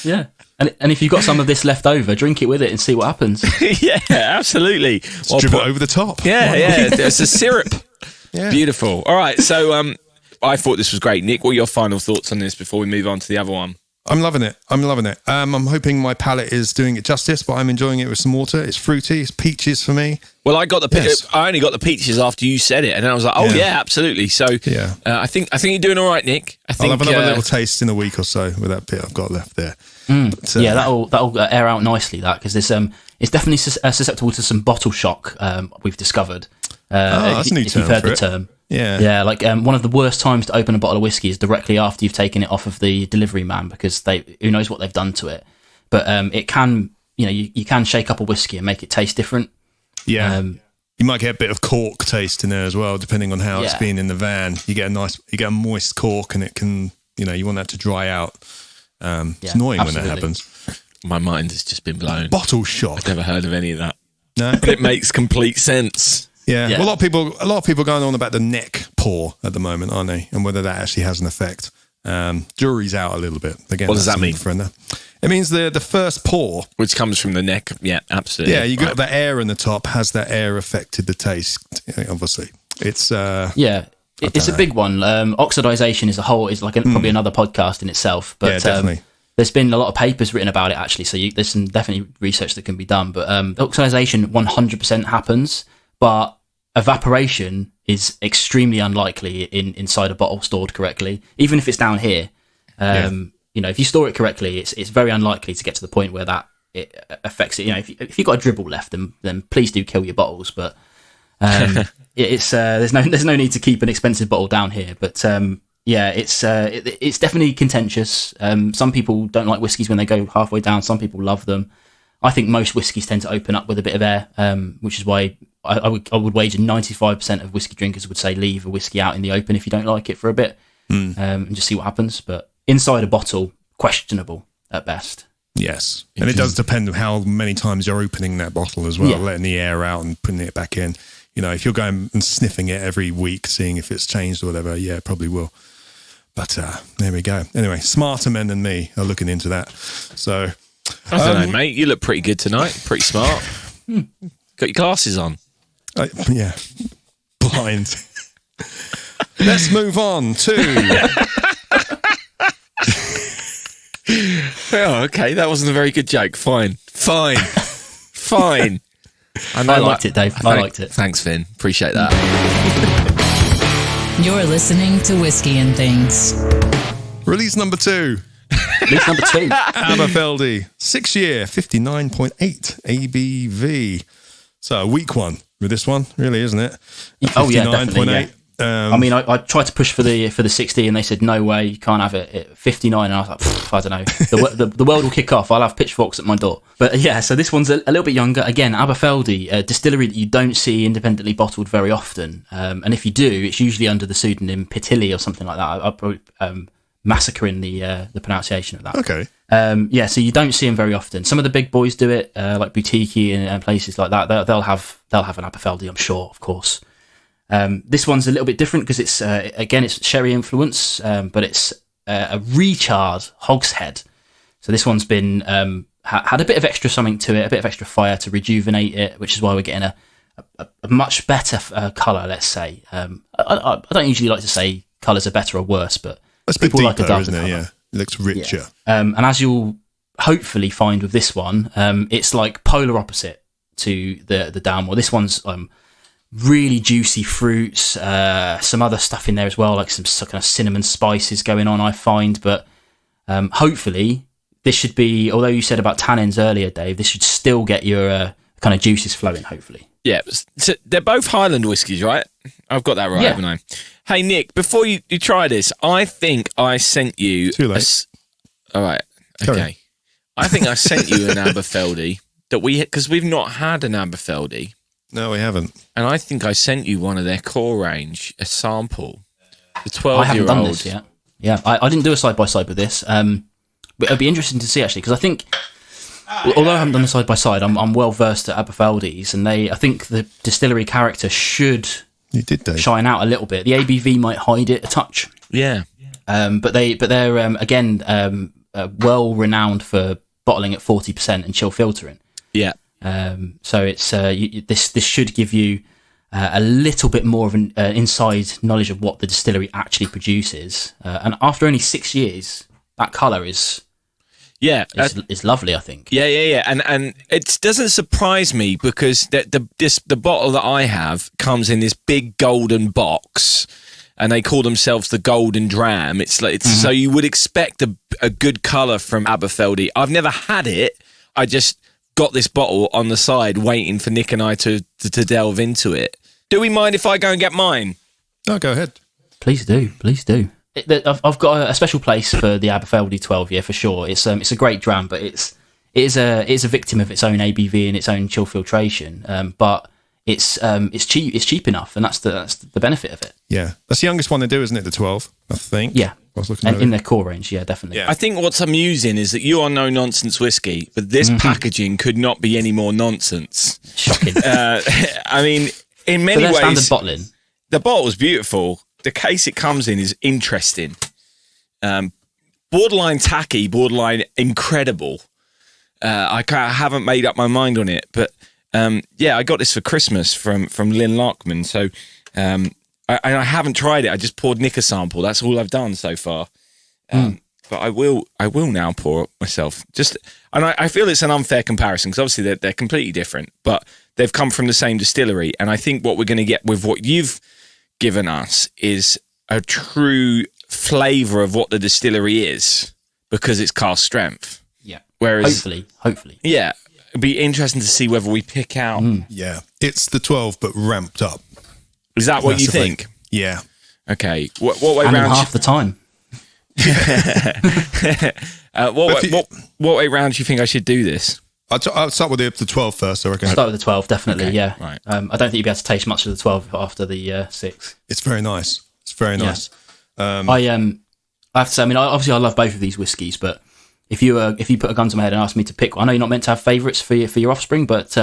Yeah. And if you've got some of this left over, drink it with it and see what happens. Yeah, absolutely. Dribble it over the top. Yeah. There's a syrup. Yeah. Beautiful. All right. So I thought this was great. Nick, what are your final thoughts on this before we move on to the other one? I'm loving it. I'm hoping my palate is doing it justice, but I'm enjoying it with some water. It's fruity. It's peaches for me. Well, I only got the peaches after you said it, and then I was like, oh yeah, absolutely. So I think you're doing all right, Nick. I'll have another little taste in a week or so with that bit I've got left there. But, that'll air out nicely. That because it's definitely susceptible to some bottle shock. We've discovered. That's a new if you've heard the term. Yeah, like one of the worst times to open a bottle of whiskey is directly after you've taken it off of the delivery man, because who knows what they've done to it. But it can, you can shake up a whiskey and make it taste different. Yeah, you might get a bit of cork taste in there as well, depending on how it's been in the van. You get a moist cork, and it can, you want that to dry out. It's annoying when that happens. My mind has just been blown. Bottle shock. I've never heard of any of that. No, but it makes complete sense. Yeah. Well, a lot of people going on about the neck pour at the moment, aren't they? And whether that actually has an effect. Jury's out a little bit. Again, what does that mean? It means the first pour, which comes from the neck. Yeah, absolutely. Yeah, you got the air in the top. Has that air affected the taste? Obviously, it's it's a big one. Oxidization is probably another podcast in itself. But definitely. There's been a lot of papers written about it actually. So there's some definitely research that can be done. But oxidization 100% happens. But evaporation is extremely unlikely inside a bottle stored correctly. Even if it's down here, if you store it correctly, it's very unlikely to get to the point where that it affects it. If you've got a dribble left, then please do kill your bottles. But there's no need to keep an expensive bottle down here. But it's definitely contentious. Some people don't like whiskies when they go halfway down. Some people love them. I think most whiskies tend to open up with a bit of air, which is why I would wager 95% of whiskey drinkers would say leave a whiskey out in the open if you don't like it for a bit, and just see what happens. But inside a bottle, questionable at best. Yes, and it does depend on how many times you're opening that bottle as well, letting the air out and putting it back in. You know, if you're going and sniffing it every week, seeing if it's changed or whatever, yeah, it probably will. But there we go. Anyway, smarter men than me are looking into that. So I don't know, mate. You look pretty good tonight. Pretty smart. Got your glasses on. Yeah, blind. Let's move on to... Oh, okay. That wasn't a very good joke. Fine. I liked it, Dave. I liked it. Thanks, Finn. Appreciate that. You're listening to Whiskey and Things. Release number 2. Release number 2. Aberfeldy. 6-year, 59.8 ABV. So a weak one with this one, really, isn't it? Oh, yeah, definitely. 59.8. I mean, I tried to push for the 60, and they said no way, you can't have it at 59. And I was like, I don't know, the world will kick off. I'll have pitchforks at my door. But yeah, so this one's a little bit younger. Again, Aberfeldy, a distillery that you don't see independently bottled very often. And if you do, it's usually under the pseudonym Pitilli or something like that. I'll probably massacring the pronunciation of that. Okay. Yeah, so you don't see them very often. Some of the big boys do it, like Boutique and places like that. They'll have an Aberfeldy, I'm sure, of course. This one's a little bit different because it's again, it's sherry influence, but it's a recharred hogshead. So this one's been had a bit of extra something to it, a bit of extra fire to rejuvenate it, which is why we're getting a much better colour. Let's say I don't usually like to say colours are better or worse, but it's a bit deeper, like a darker isn't it? colour. Yeah, it looks richer. Yeah. And as you'll hopefully find with this one, it's like polar opposite to the Dalmore. This one's really juicy fruits, some other stuff in there as well, like some kind of cinnamon spices going on, I find. But hopefully this should be, although you said about tannins earlier, Dave, this should still get your kind of juices flowing, hopefully. Yeah, so they're both Highland whiskies, right? I've got that right, haven't I? Hey, Nick, before you try this, I think I sent you... Too late. All right, okay. I think I sent you an Aberfeldy, because we've not had an Aberfeldy. No, we haven't. And I think I sent you one of their core range, a sample. The 12-year-old. I haven't done this yet. Yeah, I didn't do a side-by-side with this. But it'd be interesting to see, actually, because I think, although I haven't done a side-by-side, I'm well-versed at Aberfeldies, and I think the distillery character should shine out a little bit. The ABV might hide it a touch. Yeah. But they're again, well-renowned for bottling at 40% and chill filtering. Yeah. So it's this should give you a little bit more of an inside knowledge of what the distillery actually produces. And after only 6 years, that colour is lovely, I think. Yeah. And it doesn't surprise me because the bottle that I have comes in this big golden box, and they call themselves the Golden Dram. So you would expect a good colour from Aberfeldy. I've never had it. I just got this bottle on the side waiting for Nick and I to delve into it. Do we mind if I go and get mine? Oh, go ahead. Please do. I've got a special place for the Aberfeldy 12-year for sure. It's a great dram, but it is a victim of its own ABV and its own chill filtration. But it's cheap enough, and that's the benefit of it. Yeah, that's the youngest one they do, isn't it? The 12, I think. Yeah. I was looking and at in their core range, yeah, definitely. Yeah. I think what's amusing is that you are No Nonsense Whisky, but this packaging could not be any more nonsense. Shocking. I mean, in many ways, standard bottling. The bottle's beautiful. The case it comes in is interesting. Borderline tacky, borderline incredible. I haven't made up my mind on it, but I got this for Christmas from Lynn Lockman. So I haven't tried it. I just poured Nick a sample. That's all I've done so far. But I will now pour it myself. And I feel it's an unfair comparison because obviously they're completely different, but they've come from the same distillery. And I think what we're going to get with what you've given us is a true flavour of what the distillery is because it's cask strength. Yeah. Whereas hopefully. Yeah. It'd be interesting to see whether we pick out. Yeah. It's the 12, but ramped up. Is that what you think? Yeah. Okay. What way and round? In half the time. What way round do you think I should do this? I'll start with the 12 first, I reckon. Start with the 12, definitely, Okay, yeah. right. I don't think you'll be able to taste much of the 12 after the 6. It's very nice. It's very nice. I have to say, I mean, obviously I love both of these whiskies, but if you put a gun to my head and asked me to pick one, I know you're not meant to have favourites for your offspring, but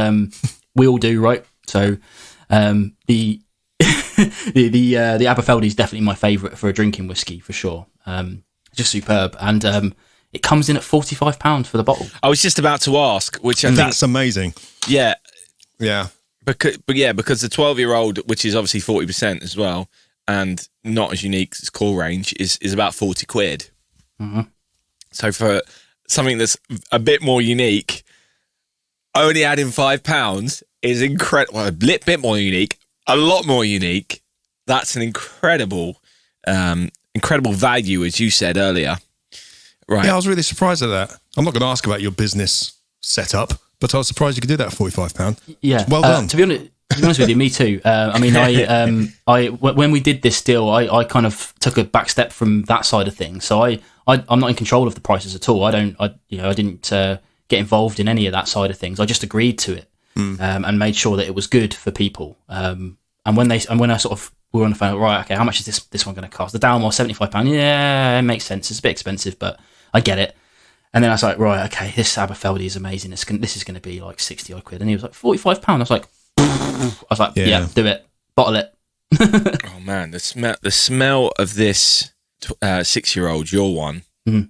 we all do, right? So the Aberfeldy is definitely my favourite for a drinking whiskey, for sure. Just superb. And it comes in at £45 for the bottle. I was just about to ask, which I think... That's amazing. Yeah. Yeah. Because the 12-year-old, which is obviously 40% as well, and not as unique as core range, is about 40 quid. Mm-hmm. So for something that's a bit more unique, only adding £5 is incredible. Well, a bit more unique, a lot more unique. That's an incredible value, as you said earlier. Right. Yeah, I was really surprised at that. I'm not going to ask about your business setup, but I was surprised you could do that for £45. Yeah. Well done. To be honest with you, me too. I mean, when we did this deal, I kind of took a back step from that side of things. So I'm not in control of the prices at all. I didn't get involved in any of that side of things. I just agreed to it and made sure that it was good for people. And when I sort of we were on the phone, right? Okay, how much is this one going to cost? The Dalmore, £75. Yeah, it makes sense. It's a bit expensive, but I get it. And then I was like, right, okay, this Aberfeldy is amazing. This is going to be like 60 odd quid. And he was like, £45. I was like, yeah, do it, bottle it. Oh man, the smell of this 6-year-old, your one. Mm-hmm.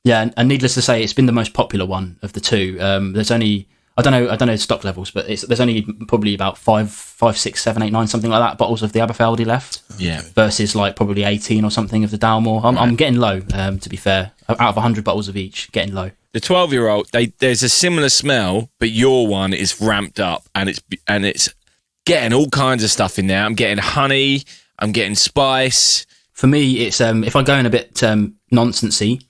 Yeah, and needless to say, it's been the most popular one of the two. There's only I don't know stock levels, but there's only probably about 5, 6, 7, 8, 9, something like that bottles of the Aberfeldy left. Yeah. Versus like probably 18 or something of the Dalmore. I'm getting low, to be fair. Out of 100 bottles of each, getting low. The 12-year-old, there's a similar smell, but your one is ramped up and it's getting all kinds of stuff in there. I'm getting honey, I'm getting spice. For me, it's if I'm going a bit nonsensey.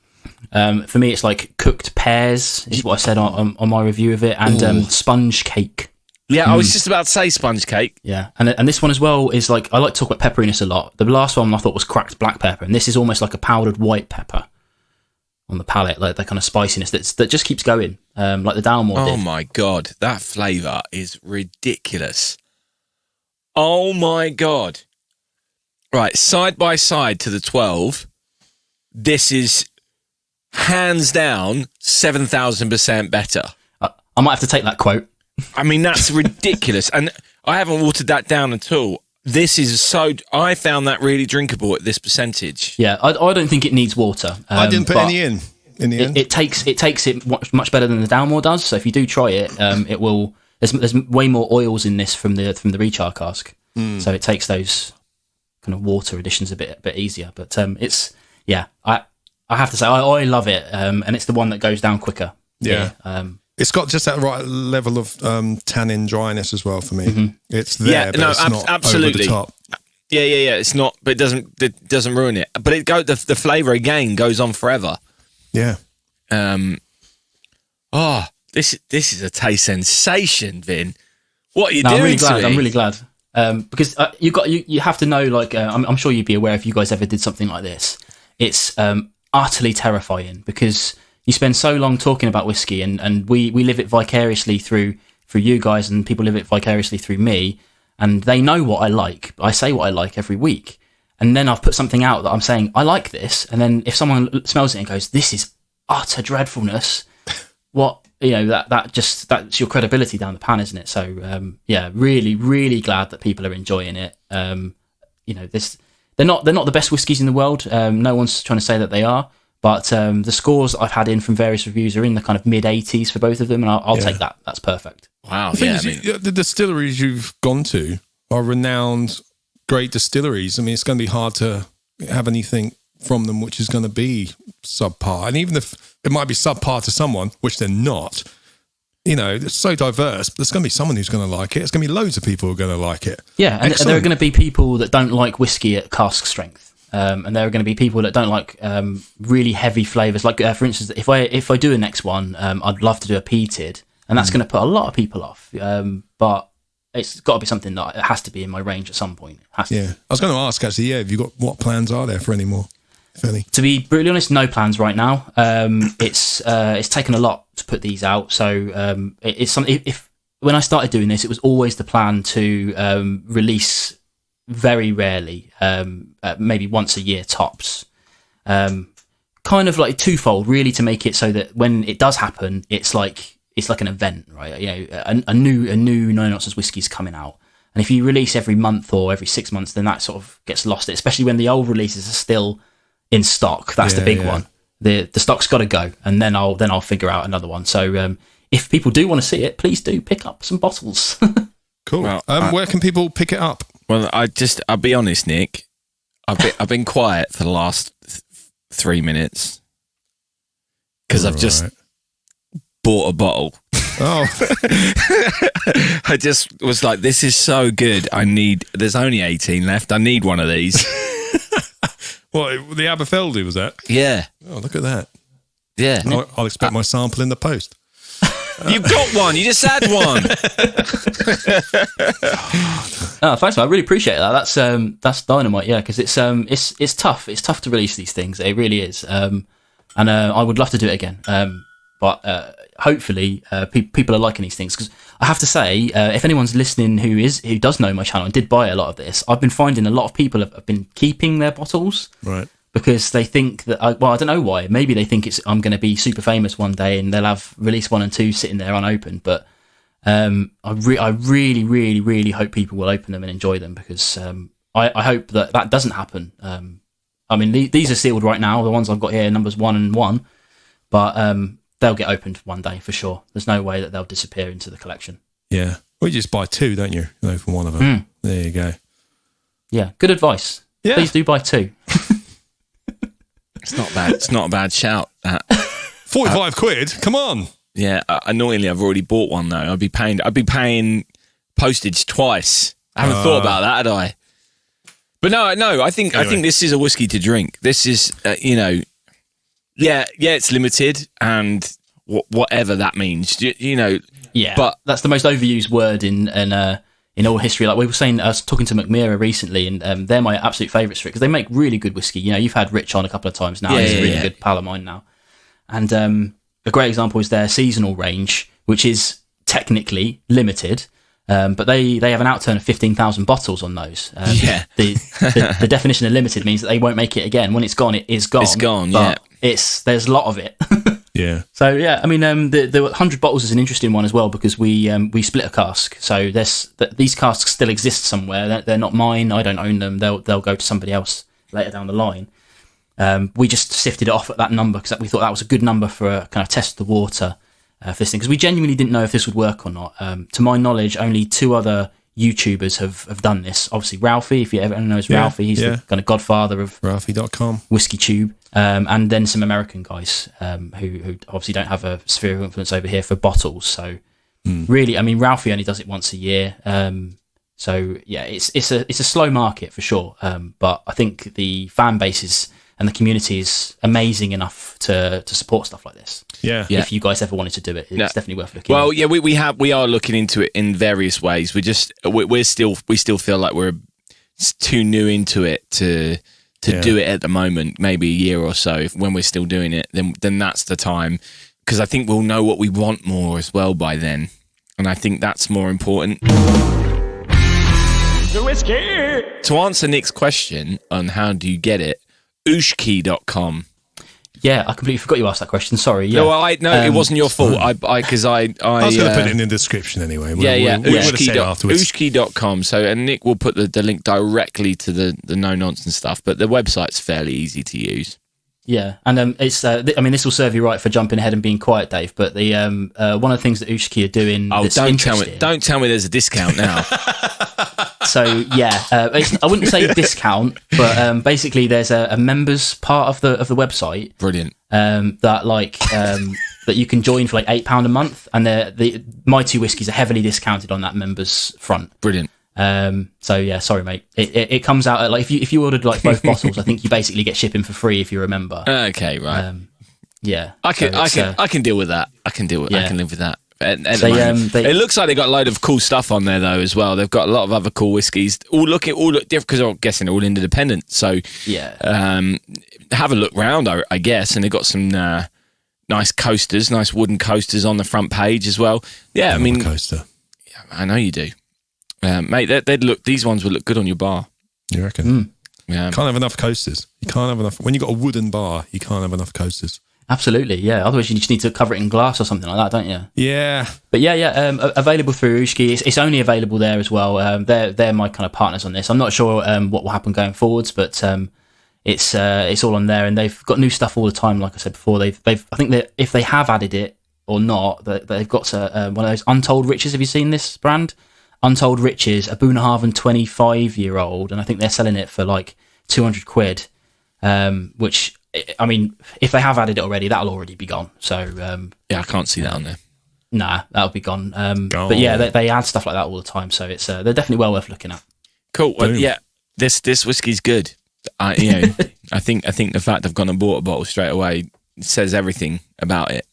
For me, it's like cooked pears, is what I said on my review of it, and sponge cake. Yeah, I was just about to say sponge cake. Yeah, and this one as well is like, I like to talk about pepperiness a lot. The last one I thought was cracked black pepper, and this is almost like a powdered white pepper on the palate, like that kind of spiciness that just keeps going, like the Dalmore did. Oh my God, that flavour is ridiculous. Oh my God. Right, side by side to the 12, this is hands down 7,000% better. I might have to take that quote. I mean, that's ridiculous. And I haven't watered that down at all. This is I found that really drinkable at this percentage. Yeah, I don't think it needs water. I didn't put any in the end. It takes it much better than the Dalmore does. So if you do try it, it will. There's way more oils in this from the recharge cask. So it takes those kind of water additions a bit easier. But it's I have to say I love it, and it's the one that goes down quicker. Yeah. It's got just that right level of tannin dryness as well for me. Mm-hmm. It's there, but it's not absolutely. over the top. Yeah. It's not, but it doesn't ruin it. But the flavour again goes on forever. Yeah. This is a taste sensation, Vin. What are you doing? I'm really glad. Because you have to know, like, I'm sure you'd be aware if you guys ever did something like this. It's utterly terrifying because you spend so long talking about whiskey, and we live it vicariously through you guys, and people live it vicariously through me, and they know what I like. I say what I like every week, and then I've put something out that I'm saying I like this, and then if someone smells it and goes, "This is utter dreadfulness," that's your credibility down the pan, isn't it? So really, really glad that people are enjoying it. They're not the best whiskies in the world. No one's trying to say that they are. But the scores I've had in from various reviews are in the kind of mid-80s for both of them, and I'll take that. That's perfect. Wow. The distilleries you've gone to are renowned, great distilleries. I mean, it's going to be hard to have anything from them which is going to be subpar. And even if it might be subpar to someone, which they're not, it's so diverse, but there's going to be someone who's going to like it. It's going to be loads of people who are going to like it. Yeah, and there are going to be people that don't like whiskey at cask strength. And there are going to be people that don't like really heavy flavours. Like, for instance, if I do a next one, I'd love to do a peated, and that's going to put a lot of people off. But it's got to be something that it has to be in my range at some point. I was going to ask, actually, have you got, what plans are there for any more? if any? To be brutally honest, no plans right now. It's taken a lot to put these out, so it's something. If when I started doing this, it was always the plan to release very rarely, maybe once a year tops. Kind of like twofold, really, to make it so that when it does happen, it's like an event, right? You know, a new No Nonsense Whisky is coming out, and if you release every month or every 6 months, then that sort of gets lost. Especially when the old releases are still in stock. That's the big one. The stock's got to go, and then I'll figure out another one. So if people do want to see it, please do pick up some bottles. Cool. Well, where can people pick it up? Well, I'll be honest, Nick. I've been quiet for the last 3 minutes because I've just bought a bottle. Oh. I just was like, this is so good. There's only 18 left. I need one of these. What, the Aberfeldy was that? Yeah. Oh, look at that. Yeah. I'll expect my sample in the post. You've got one. You just had one. Oh, thanks, man. I really appreciate that. That's dynamite. Yeah, because it's tough. It's tough to release these things. It really is. And I would love to do it again. But hopefully, people are liking these things. Because I have to say, if anyone's listening who does know my channel and did buy a lot of this, I've been finding a lot of people have been keeping their bottles. Right. Because they think that, I don't know why. Maybe they think I'm going to be super famous one day and they'll have release 1 and 2 sitting there unopened. But I really, really, really hope people will open them and enjoy them, because I hope that doesn't happen. I mean, these are sealed right now. The ones I've got here, numbers 1 and 1, but they'll get opened one day for sure. There's no way that they'll disappear into the collection. Yeah. Well, you just buy 2, don't you? You open one of them. There you go. Yeah. Good advice. Yeah. Please do buy 2. It's not bad. It's not a bad shout. 45 quid. Come on. Yeah. Annoyingly, I've already bought one though. I'd be paying postage twice. I haven't thought about that, had I? But no. I think this is a whiskey to drink. This is, it's limited and whatever that means. Yeah. But that's the most overused word in all history. Like we were saying, I was talking to McMira recently, and they're my absolute favourites for it because they make really good whiskey. You know, you've had Rich on a couple of times now. He's a really good pal of mine now. And a great example is their seasonal range, which is technically limited, but they have an outturn of 15,000 bottles on those. The definition of limited means that they won't make it again. When it's gone, it is gone. It's gone, but there's a lot of it. Yeah. So yeah, I mean, the 100 bottles is an interesting one as well, because we split a cask. So these casks still exist somewhere. They're not mine. I don't own them. They'll go to somebody else later down the line. We just sifted it off at that number because we thought that was a good number for a kind of test the water for this thing, because we genuinely didn't know if this would work or not. To my knowledge, only 2 other YouTubers have done this. Obviously, Ralphie, if you ever knows Ralphie, he's the kind of godfather of Ralphie.com. Whiskey Tube. And then some American guys who obviously don't have a sphere of influence over here for bottles. So really, I mean, Ralphie only does it once a year. So yeah, it's a slow market for sure. But I think the fan bases and the community is amazing enough to support stuff like this. Yeah. If you guys ever wanted to do it, it's definitely worth looking. Well, at. yeah, we are looking into it in various ways. We still feel like we're too new into it to do it at the moment. Maybe a year or so. When we're still doing it, then that's the time, because I think we'll know what we want more as well by then, and I think that's more important. The whiskey. To answer Nick's question on how do you get it, ushki.com. Yeah, I completely forgot you asked that question. Sorry. Yeah. No, it wasn't your fault. I was going to put it in the description anyway. We would have said afterwards. Ushki.com. And Nick will put the link directly to the No Nonsense stuff, but the website's fairly easy to use. Yeah, and it's. I mean, this will serve you right for jumping ahead and being quiet, Dave. But the one of the things that Ushki are doing. Oh, don't tell me there's a discount now. So yeah, I wouldn't say discount, but basically there's a members part of the website. Brilliant. That you can join for like £8 a month, and my 2 whiskies are heavily discounted on that members front. Brilliant. So yeah, sorry mate. It comes out at like if you ordered like both bottles, I think you basically get shipping for free if you remember. Okay, right. Yeah. I can deal with that. I can live with that. It looks like they got a load of cool stuff on there though as well. They've got a lot of other cool whiskies. All look different because I'm guessing they're all independent. So have a look round, I guess, and they've got some nice coasters, nice wooden coasters on the front page as well. Yeah, I mean, coaster. Yeah, I know you do, mate. These ones would look good on your bar. You reckon? Yeah. Can't have enough coasters. You can't have enough when you got a wooden bar. You can't have enough coasters. Absolutely, yeah. Otherwise, you just need to cover it in glass or something like that, don't you? Yeah. But available through Ushki. It's only available there as well. They're my kind of partners on this. I'm not sure what will happen going forwards, but it's all on there, and they've got new stuff all the time. Like I said before, I think that if they have added it or not, they've got one of those Untold Riches. Have you seen this brand? Untold Riches, a Boonhaven 25-year-old, and I think they're selling it for like £200, which. I mean, if they have added it already, that'll already be gone. So I can't see that on there. Nah, that'll be gone. But yeah, they add stuff like that all the time. So it's they're definitely well worth looking at. Cool. Well, yeah, this whiskey's good. I think the fact I've gone and bought a bottle straight away says everything about it.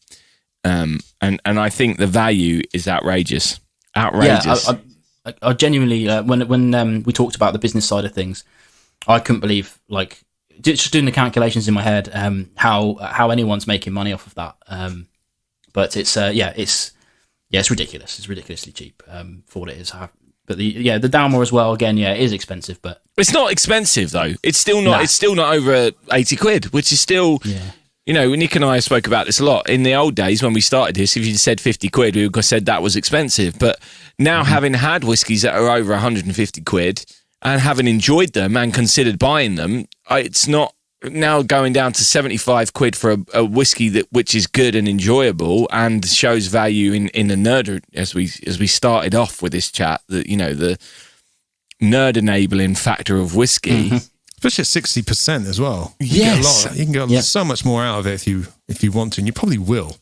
And I think the value is outrageous. Outrageous. Yeah, I genuinely when we talked about the business side of things, I couldn't believe just doing the calculations in my head, how anyone's making money off of that. But it's ridiculous. It's ridiculously cheap for what it is. But the Dalmore as well. Again, it is expensive, but it's not expensive though. It's still not. Nah. It's still not over £80, which is still. Yeah. Nick and I spoke about this a lot in the old days when we started this. If you said £50, we would have said that was expensive. But now having had whiskies that are over £150. And having enjoyed them and considered buying them, it's not now going down to £75 for a whiskey which is good and enjoyable and shows value in the nerd as we started off with this chat. The nerd enabling factor of whiskey, especially at 60% as well. Yes, you can get so much more out of it if you want to, and you probably will.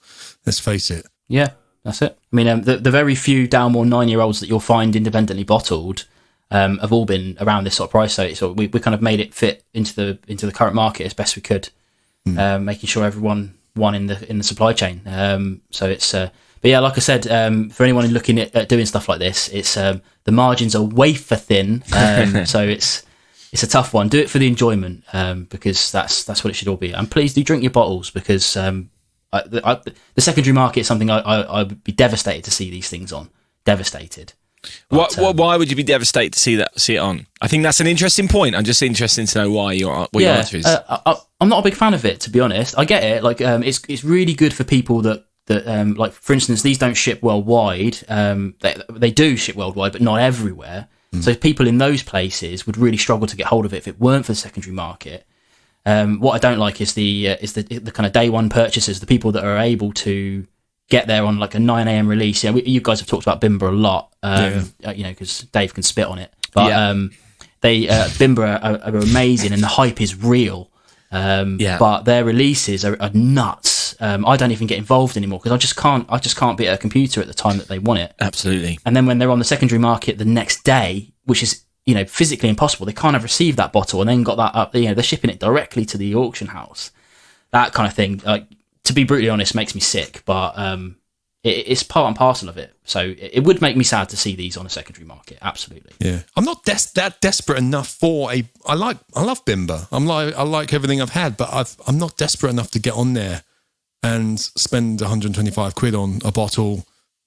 Let's face it. Yeah, that's it. I mean, the very few Dalmore 9-year-olds that you'll find independently bottled. Have all been around this sort of price, so we kind of made it fit into the current market as best we could, making sure everyone won in the supply chain. So it's, but yeah, like I said, for anyone looking at doing stuff like this, it's the margins are wafer thin, so it's a tough one. Do it for the enjoyment, because that's what it should all be. And please do drink your bottles, because the secondary market is something I would be devastated to see these things on. Devastated. But, why would you be devastated to see it on? I think that's an interesting point. I'm just interested to know what your answer is. I'm not a big fan of it, to be honest. I get it. It's really good for people that like, for instance, these don't ship worldwide. They do ship worldwide, but not everywhere. So people in those places would really struggle to get hold of it if it weren't for the secondary market. What I don't like is the kind of day one purchasers, the people that are able to get there on like a 9 a.m. release. Yeah, you guys have talked about Bimber a lot, because Dave can spit on it. But Bimber are amazing, and the hype is real. But their releases are nuts. I don't even get involved anymore because I just can't be at a computer at the time that they want it. Absolutely. And then when they're on the secondary market the next day, which is physically impossible, they can't have received that bottle and then got that up. They're shipping it directly to the auction house. That kind of thing. To be brutally honest, makes me sick, but it's part and parcel of it. So it would make me sad to see these on a secondary market. Absolutely. Yeah, I'm not that desperate enough for I love Bimber. I like everything I've had, but I'm not desperate enough to get on there and spend £125 on a bottle.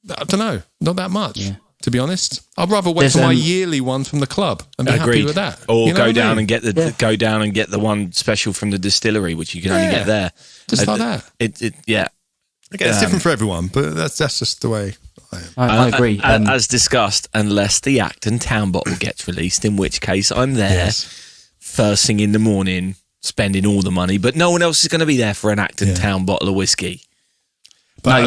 I don't know, not that much. Yeah. To be honest, I'd rather wait for my yearly one from the club and be happy with that. Or go down and get the one special from the distillery, which you can only get there. Just like that. Okay, it's different for everyone, but that's just the way I am. I agree. As discussed, unless the Acton Town bottle gets released, in which case I'm there first thing in the morning, spending all the money, but no one else is going to be there for an Acton Town bottle of whiskey. But no,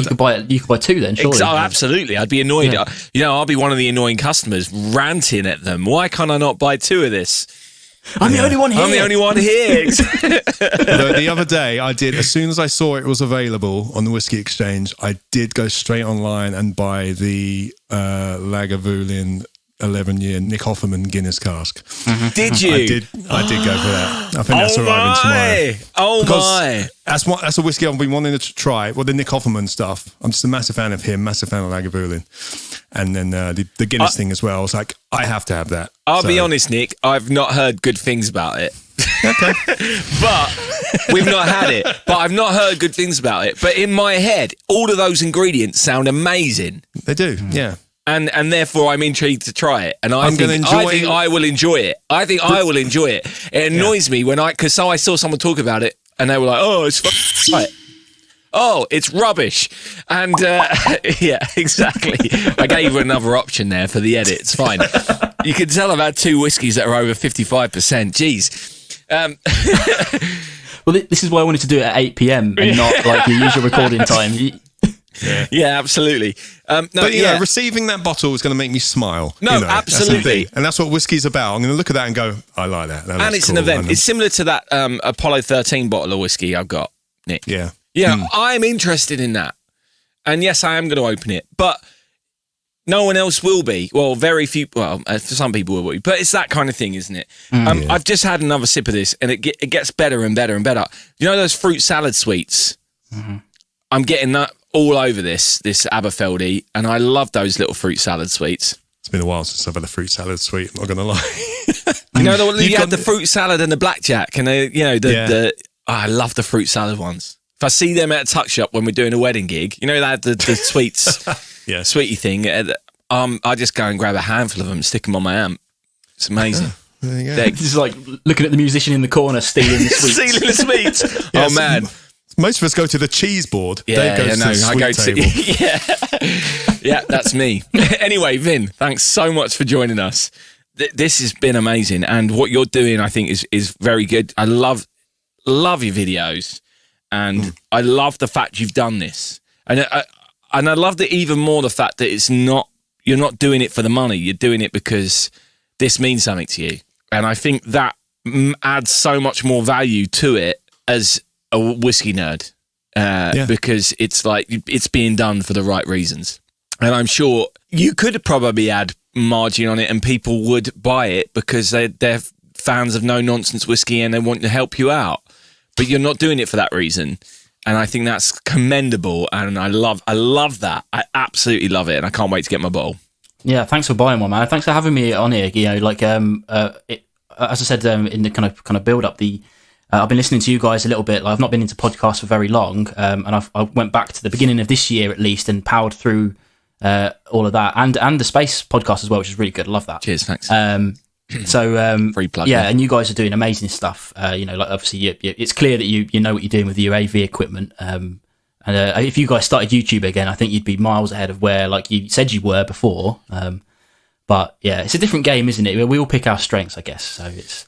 you could buy two then, surely. Oh, absolutely. I'd be annoyed. Yeah. I'll be one of the annoying customers ranting at them. Why can't I not buy two of this? I'm the only one here. I'm the only one here. The other day, I did, as soon as I saw it was available on the Whiskey Exchange, I did go straight online and buy the Lagavulin 11-year Nick Offerman Guinness cask. Did you? I did go for that. I think that's arriving tomorrow. Oh Because my! That's a whiskey I've been wanting to try. Well, the Nick Offerman stuff. I'm just a massive fan of him, massive fan of Lagavulin. And then the Guinness thing as well. I was like, I have to have that. I'll be honest, Nick. I've not heard good things about it. Okay. But we've not had it. But I've not heard good things about it. But in my head, all of those ingredients sound amazing. They do, yeah. And therefore, I'm intrigued to try it. And I I'm think gonna enjoy I will enjoy it. I think I will enjoy it. It annoys me because I saw someone talk about it and they were like, oh, it's right. Oh, it's rubbish. And yeah, exactly. I gave her another option there for the edit. It's fine. You can tell I've had 2 whiskies that are over 55%. Jeez. Well, this is why I wanted to do it at 8 p.m. and not like your usual recording time. Yeah, absolutely. But receiving that bottle is going to make me smile. No, absolutely. And that's what whiskey's about. I'm going to look at that and go, I like that. And it's cool. An event. It's similar to that Apollo 13 bottle of whiskey I've got, Nick. Yeah. Yeah, I'm interested in that. And yes, I am going to open it. But no one else will be. Well, very few. Well, for some people will be. But it's that kind of thing, isn't it? I've just had another sip of this, and it gets better and better and better. You know those fruit salad sweets? Mm-hmm. I'm getting that all over this Aberfeldy, and I love those little fruit salad sweets. It's been a while since I've had a fruit salad sweet. I'm not going to lie. You know, you had the fruit salad and the blackjack, and I love the fruit salad ones. If I see them at a tuck shop when we're doing a wedding gig, you know, they had the sweets, sweetie thing. I just go and grab a handful of them, stick them on my amp. It's amazing. There you go. This is like looking at the musician in the corner stealing the sweets. Stealing the sweets. Oh man. Most of us go to the cheese board. Yeah, Dave goes to the sweet table. Yeah, that's me. Anyway, Vin, thanks so much for joining us. This has been amazing, and what you're doing, I think, is very good. I love your videos, and I love the fact you've done this, and I love even more the fact that you're not doing it for the money. You're doing it because this means something to you, and I think that adds so much more value to it as a whiskey nerd, because it's like it's being done for the right reasons. And I'm sure you could probably add margin on it and people would buy it because they're fans of No Nonsense Whisky and they want to help you out. But you're not doing it for that reason. And I think that's commendable. And I love that. I absolutely love it. And I can't wait to get my bottle. Yeah, thanks for buying one, man. Thanks for having me on here. You know, like as I said in the kind of build up, I've been listening to you guys a little bit. Like, I've not been into podcasts for very long, and I went back to the beginning of this year at least and powered through all of that, and the space podcast as well, which is really good. I love that. Cheers, thanks. Free plug. Yeah, and you guys are doing amazing stuff. You know, like obviously, it's clear that you know what you're doing with your AV equipment. And if you guys started YouTube again, I think you'd be miles ahead of where like you said you were before. But yeah, it's a different game, isn't it? We all pick our strengths, I guess. So it's.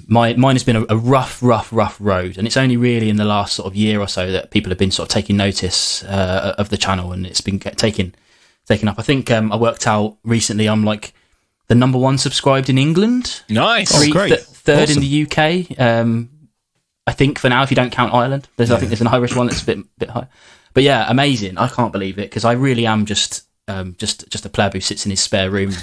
Mine has been a rough road, and it's only really in the last sort of year or so that people have been sort of taking notice of the channel, and it's been taken up. I think I worked out recently I'm like the number 1 subscribed in England. Nice. Great. Third Awesome. in the UK. I think for now, if you don't count Ireland, I think there's an Irish one that's a bit high. But yeah, amazing. I can't believe it because I really am just a pleb who sits in his spare room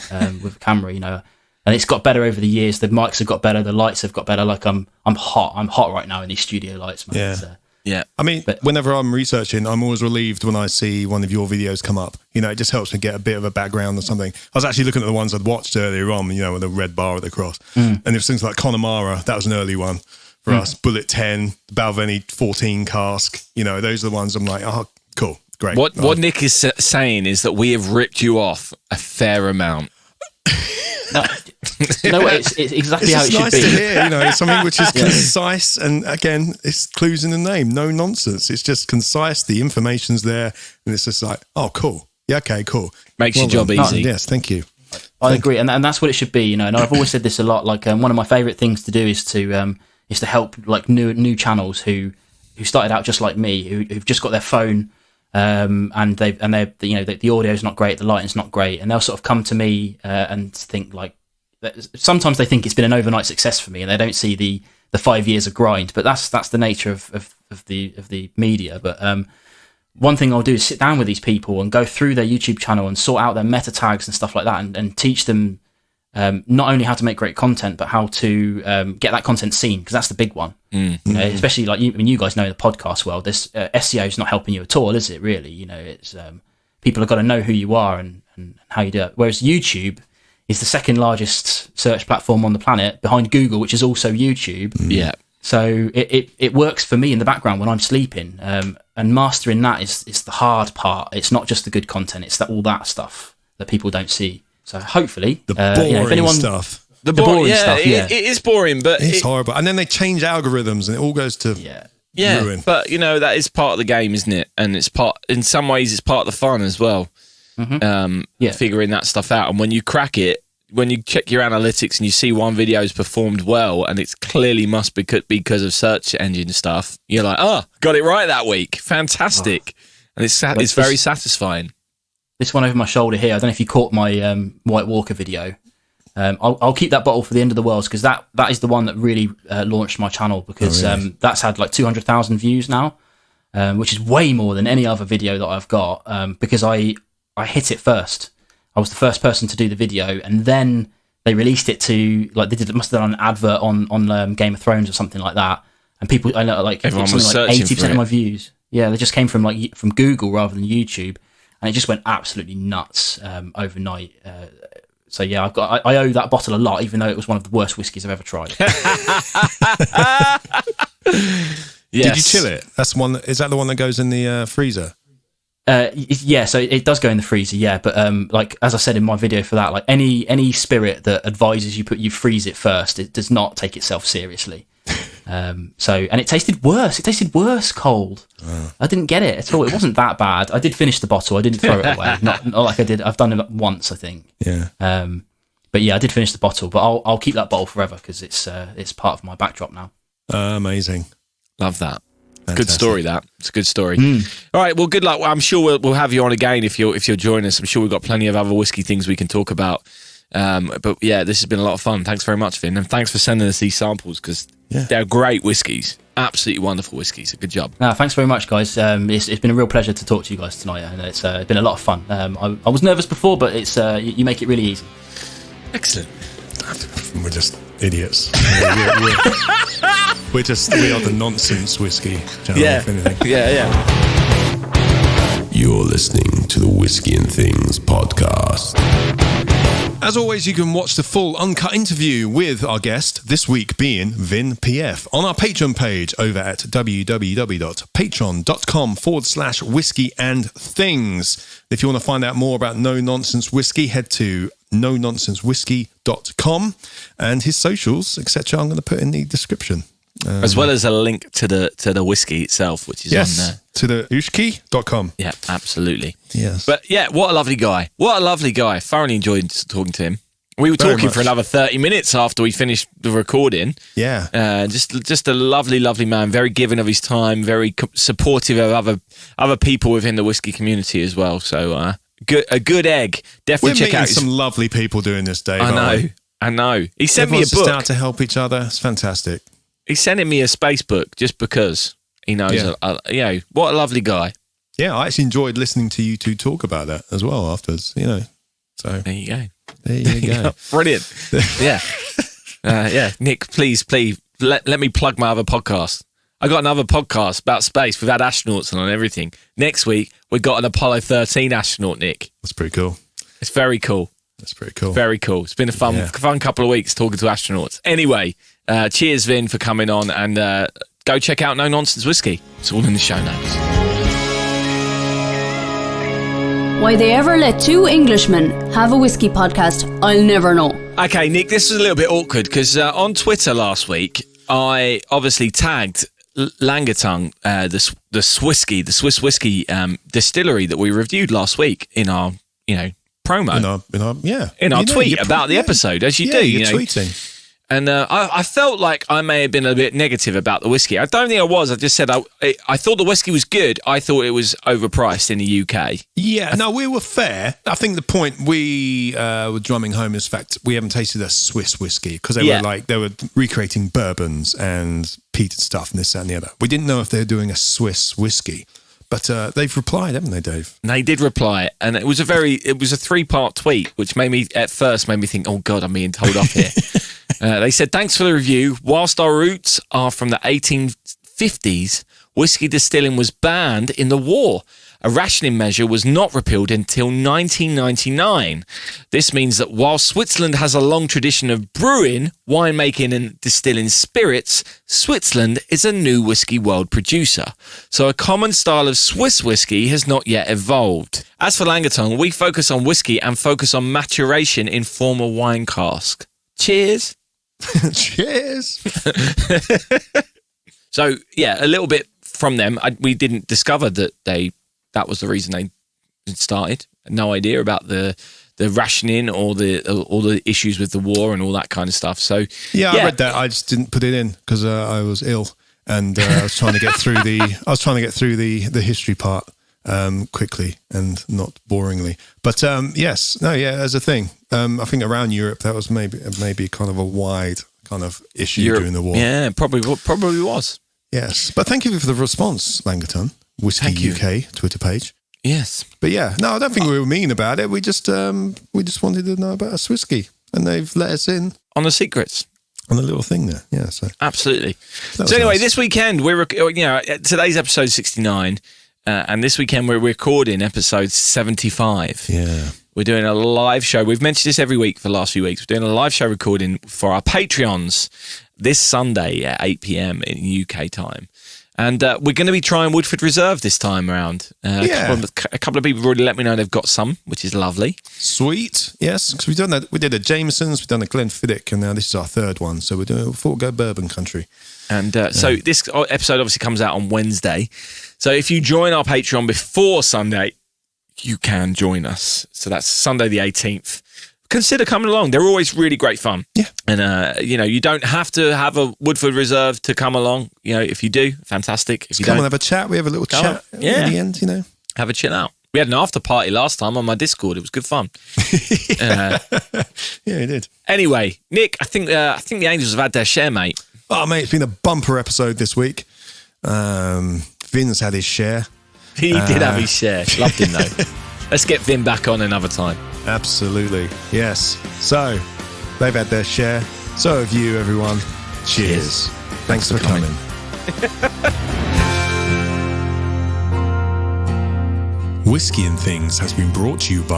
with a camera, you know. And it's got better over the years. The mics have got better. The lights have got better. Like I'm hot. I'm hot right now in these studio lights, man. Yeah. So, yeah. I mean, whenever I'm researching, I'm always relieved when I see one of your videos come up. You know, it just helps me get a bit of a background or something. I was actually looking at the ones I'd watched earlier on, you know, with the red bar at the cross. And there's things like Connemara. That was an early one for us. Bullet 10, Balvenie 14 cask. You know, those are the ones I'm like, oh, cool. Great. What Nick is saying is that we have ripped you off a fair amount. no, you know what? It's exactly how it should nice be. To hear, you know, something which is concise, and again, it's clues in the name. No nonsense. It's just concise. The information's there, and it's just like, oh, cool. Yeah, okay, cool. Makes your job easy. Yes, thank you. I agree, and that's what it should be. You know, and I've always said this a lot. Like one of my favourite things to do is to help like new channels who started out just like me, who've just got their phone. And they're you know the audio's not great, the lighting's not great, and they'll sort of come to me and think like sometimes they think it's been an overnight success for me, and they don't see the 5 years of grind. But that's the nature of the media. But one thing I'll do is sit down with these people and go through their YouTube channel and sort out their meta tags and stuff like that, and teach them not only how to make great content, but how to get that content seen, because that's the big one. You know, especially like you guys know in the podcast world, this SEO is not helping you at all, is it? Really, you know, it's people have got to know who you are and how you do it. Whereas YouTube is the second largest search platform on the planet, behind Google, which is also YouTube. Yeah. So it works for me in the background when I'm sleeping, and mastering that is the hard part. It's not just the good content; it's all that stuff that people don't see. So hopefully, the boring if anyone, stuff. The boring stuff. It is boring, but it's horrible. And then they change algorithms, and it all goes to ruin. But you know, that is part of the game, isn't it? And it's in some ways, it's part of the fun as well. Figuring that stuff out, and when you crack it. When you check your analytics and you see one video's performed well, and it's clearly must be because of search engine stuff, you're like, got it right that week. Fantastic. And it's very satisfying. This one over my shoulder here, I don't know if you caught my White Walker video. I'll keep that bottle for the end of the world, because that is the one that really launched my channel, because that's had like 200,000 views now, which is way more than any other video that I've got, because I hit it first. I was the first person to do the video, and then they released it to, like, must have done an advert on Game of Thrones or something like that. And people, I know, like, everyone was like searching 80% of my views. Yeah, they just came from Google rather than YouTube, and it just went absolutely nuts overnight. So yeah, I owe that bottle a lot, even though it was one of the worst whiskies I've ever tried. Yes. Did you chill it? That's one. Is that the one that goes in the freezer? Yeah, so it does go in the freezer, yeah, but like as I said in my video for that, like any spirit that advises you freeze it first, it does not take itself seriously. And it tasted worse cold. I didn't get it at all. It wasn't that bad. I did finish the bottle. I didn't throw it away. Not like I did. I've done it once, I think. Yeah. But yeah, I did finish the bottle, but I'll keep that bottle forever, because it's part of my backdrop now. Amazing. Love that. Fantastic. Good story. It's a good story. All right. Well, good luck. I'm sure we'll have you on again if you're joining us. I'm sure we've got plenty of other whiskey things we can talk about. But yeah, this has been a lot of fun. Thanks very much, Vin, and thanks for sending us these samples, because they're great whiskies. Absolutely wonderful whiskies. Good job. Thanks very much, guys. It's been a real pleasure to talk to you guys tonight, and it's been a lot of fun. I was nervous before, but it's you make it really easy. Excellent. We're just idiots. We are the nonsense whiskey channel, if anything. Yeah. You're listening to the Whiskey and Things podcast. As always, you can watch the full uncut interview with our guest, this week being Vin PF, on our Patreon page over at www.patreon.com/whiskey and things. If you want to find out more about No Nonsense Whisky, head to nononsensewhiskey.com, and his socials, etc. I'm going to put in the description. As well as a link to the whiskey itself, which is on there. To the ushki.com. Yeah, absolutely. Yes. But yeah, what a lovely guy. Thoroughly enjoyed talking to him. We were talking for another 30 minutes after we finished the recording. Yeah. Just a lovely, lovely man. Very giving of his time. Very supportive of other people within the whiskey community as well. So a good egg. Definitely check out some lovely people doing this, Dave. I know. He sent me a book. Just out to help each other. It's fantastic. He's sending me a space book just because he knows. What a lovely guy. Yeah, I actually enjoyed listening to you two talk about that as well afterwards. So there you go. There you go. Brilliant. Yeah. Nick, please let me plug my other podcast. I got another podcast about space. We've had astronauts and everything. Next week we got an Apollo 13 astronaut, Nick. That's pretty cool. It's very cool. That's pretty cool. Very cool. It's been a fun couple of weeks talking to astronauts. Anyway, cheers, Vin, for coming on, and go check out No Nonsense Whisky. It's all in the show notes. Why they ever let two Englishmen have a whiskey podcast, I'll never know. Okay, Nick, this was a little bit awkward because on Twitter last week, I obviously tagged Langertung, the Swiss whiskey distillery that we reviewed last week in our promo. In our tweet about the episode, as you do. You're tweeting. And I felt like I may have been a bit negative about the whiskey. I don't think I was. I just said I thought the whiskey was good. I thought it was overpriced in the UK. Yeah, no, we were fair. I think the point we were drumming home is the fact we haven't tasted a Swiss whiskey because they were recreating bourbons and peated stuff and this, that and the other. We didn't know if they were doing a Swiss whiskey. But they've replied, haven't they, Dave? They did reply, and it was a 3-part tweet, which made me think, oh God, I'm being told off here. They said, thanks for the review. Whilst our roots are from the 1850s, whiskey distilling was banned in the war. A rationing measure was not repealed until 1999. This means that while Switzerland has a long tradition of brewing, winemaking and distilling spirits, Switzerland is a new whiskey world producer. So a common style of Swiss whiskey has not yet evolved. As for Langerton, we focus on whiskey and focus on maturation in former wine cask. Cheers. Cheers. So, yeah, a little bit from them. We didn't discover that was the reason they started. No idea about the rationing or the issues with the war and all that kind of stuff. So yeah, I read that. I just didn't put it in because I was ill and I was trying to get through the history part quickly and not boringly. But as a thing, I think around Europe that was maybe kind of a wide kind of issue during the war. Yeah, probably was. Yes, but thank you for the response, Langerton. Whiskey UK Twitter page. Yes, but yeah, no, I don't think we were mean about it. We just wanted to know about us whiskey, and they've let us in on the secrets, on the little thing there. Yeah, so absolutely. So anyway, nice. This weekend today's episode 69, and this weekend we're recording episode 75. Yeah, we're doing a live show. We've mentioned this every week for the last few weeks. We're doing a live show recording for our Patreons this Sunday at 8 p.m. in UK time. And we're going to be trying Woodford Reserve this time around. A couple of people have already let me know they've got some, which is lovely. Sweet, yes. Because we've done that. We did a Jameson's, we've done a Glenfiddich, and now this is our third one. So we thought we'd go bourbon country. And so this episode obviously comes out on Wednesday. So if you join our Patreon before Sunday, you can join us. So that's Sunday the 18th. Consider coming along. They're always really great fun. Yeah. And, you don't have to have a Woodford Reserve to come along. If you do, fantastic. If you come and have a chat. We have a little chat at the end, Have a chill out. We had an after party last time on my Discord. It was good fun. Yeah, it did. Anyway, Nick, I think the Angels have had their share, mate. Oh, mate, it's been a bumper episode this week. Vin's had his share. He did have his share. Loved him, though. Let's get Vin back on another time. Absolutely. Yes. So, they've had their share. So have you, everyone. Cheers. Thanks for coming. Whiskey and Things has been brought to you by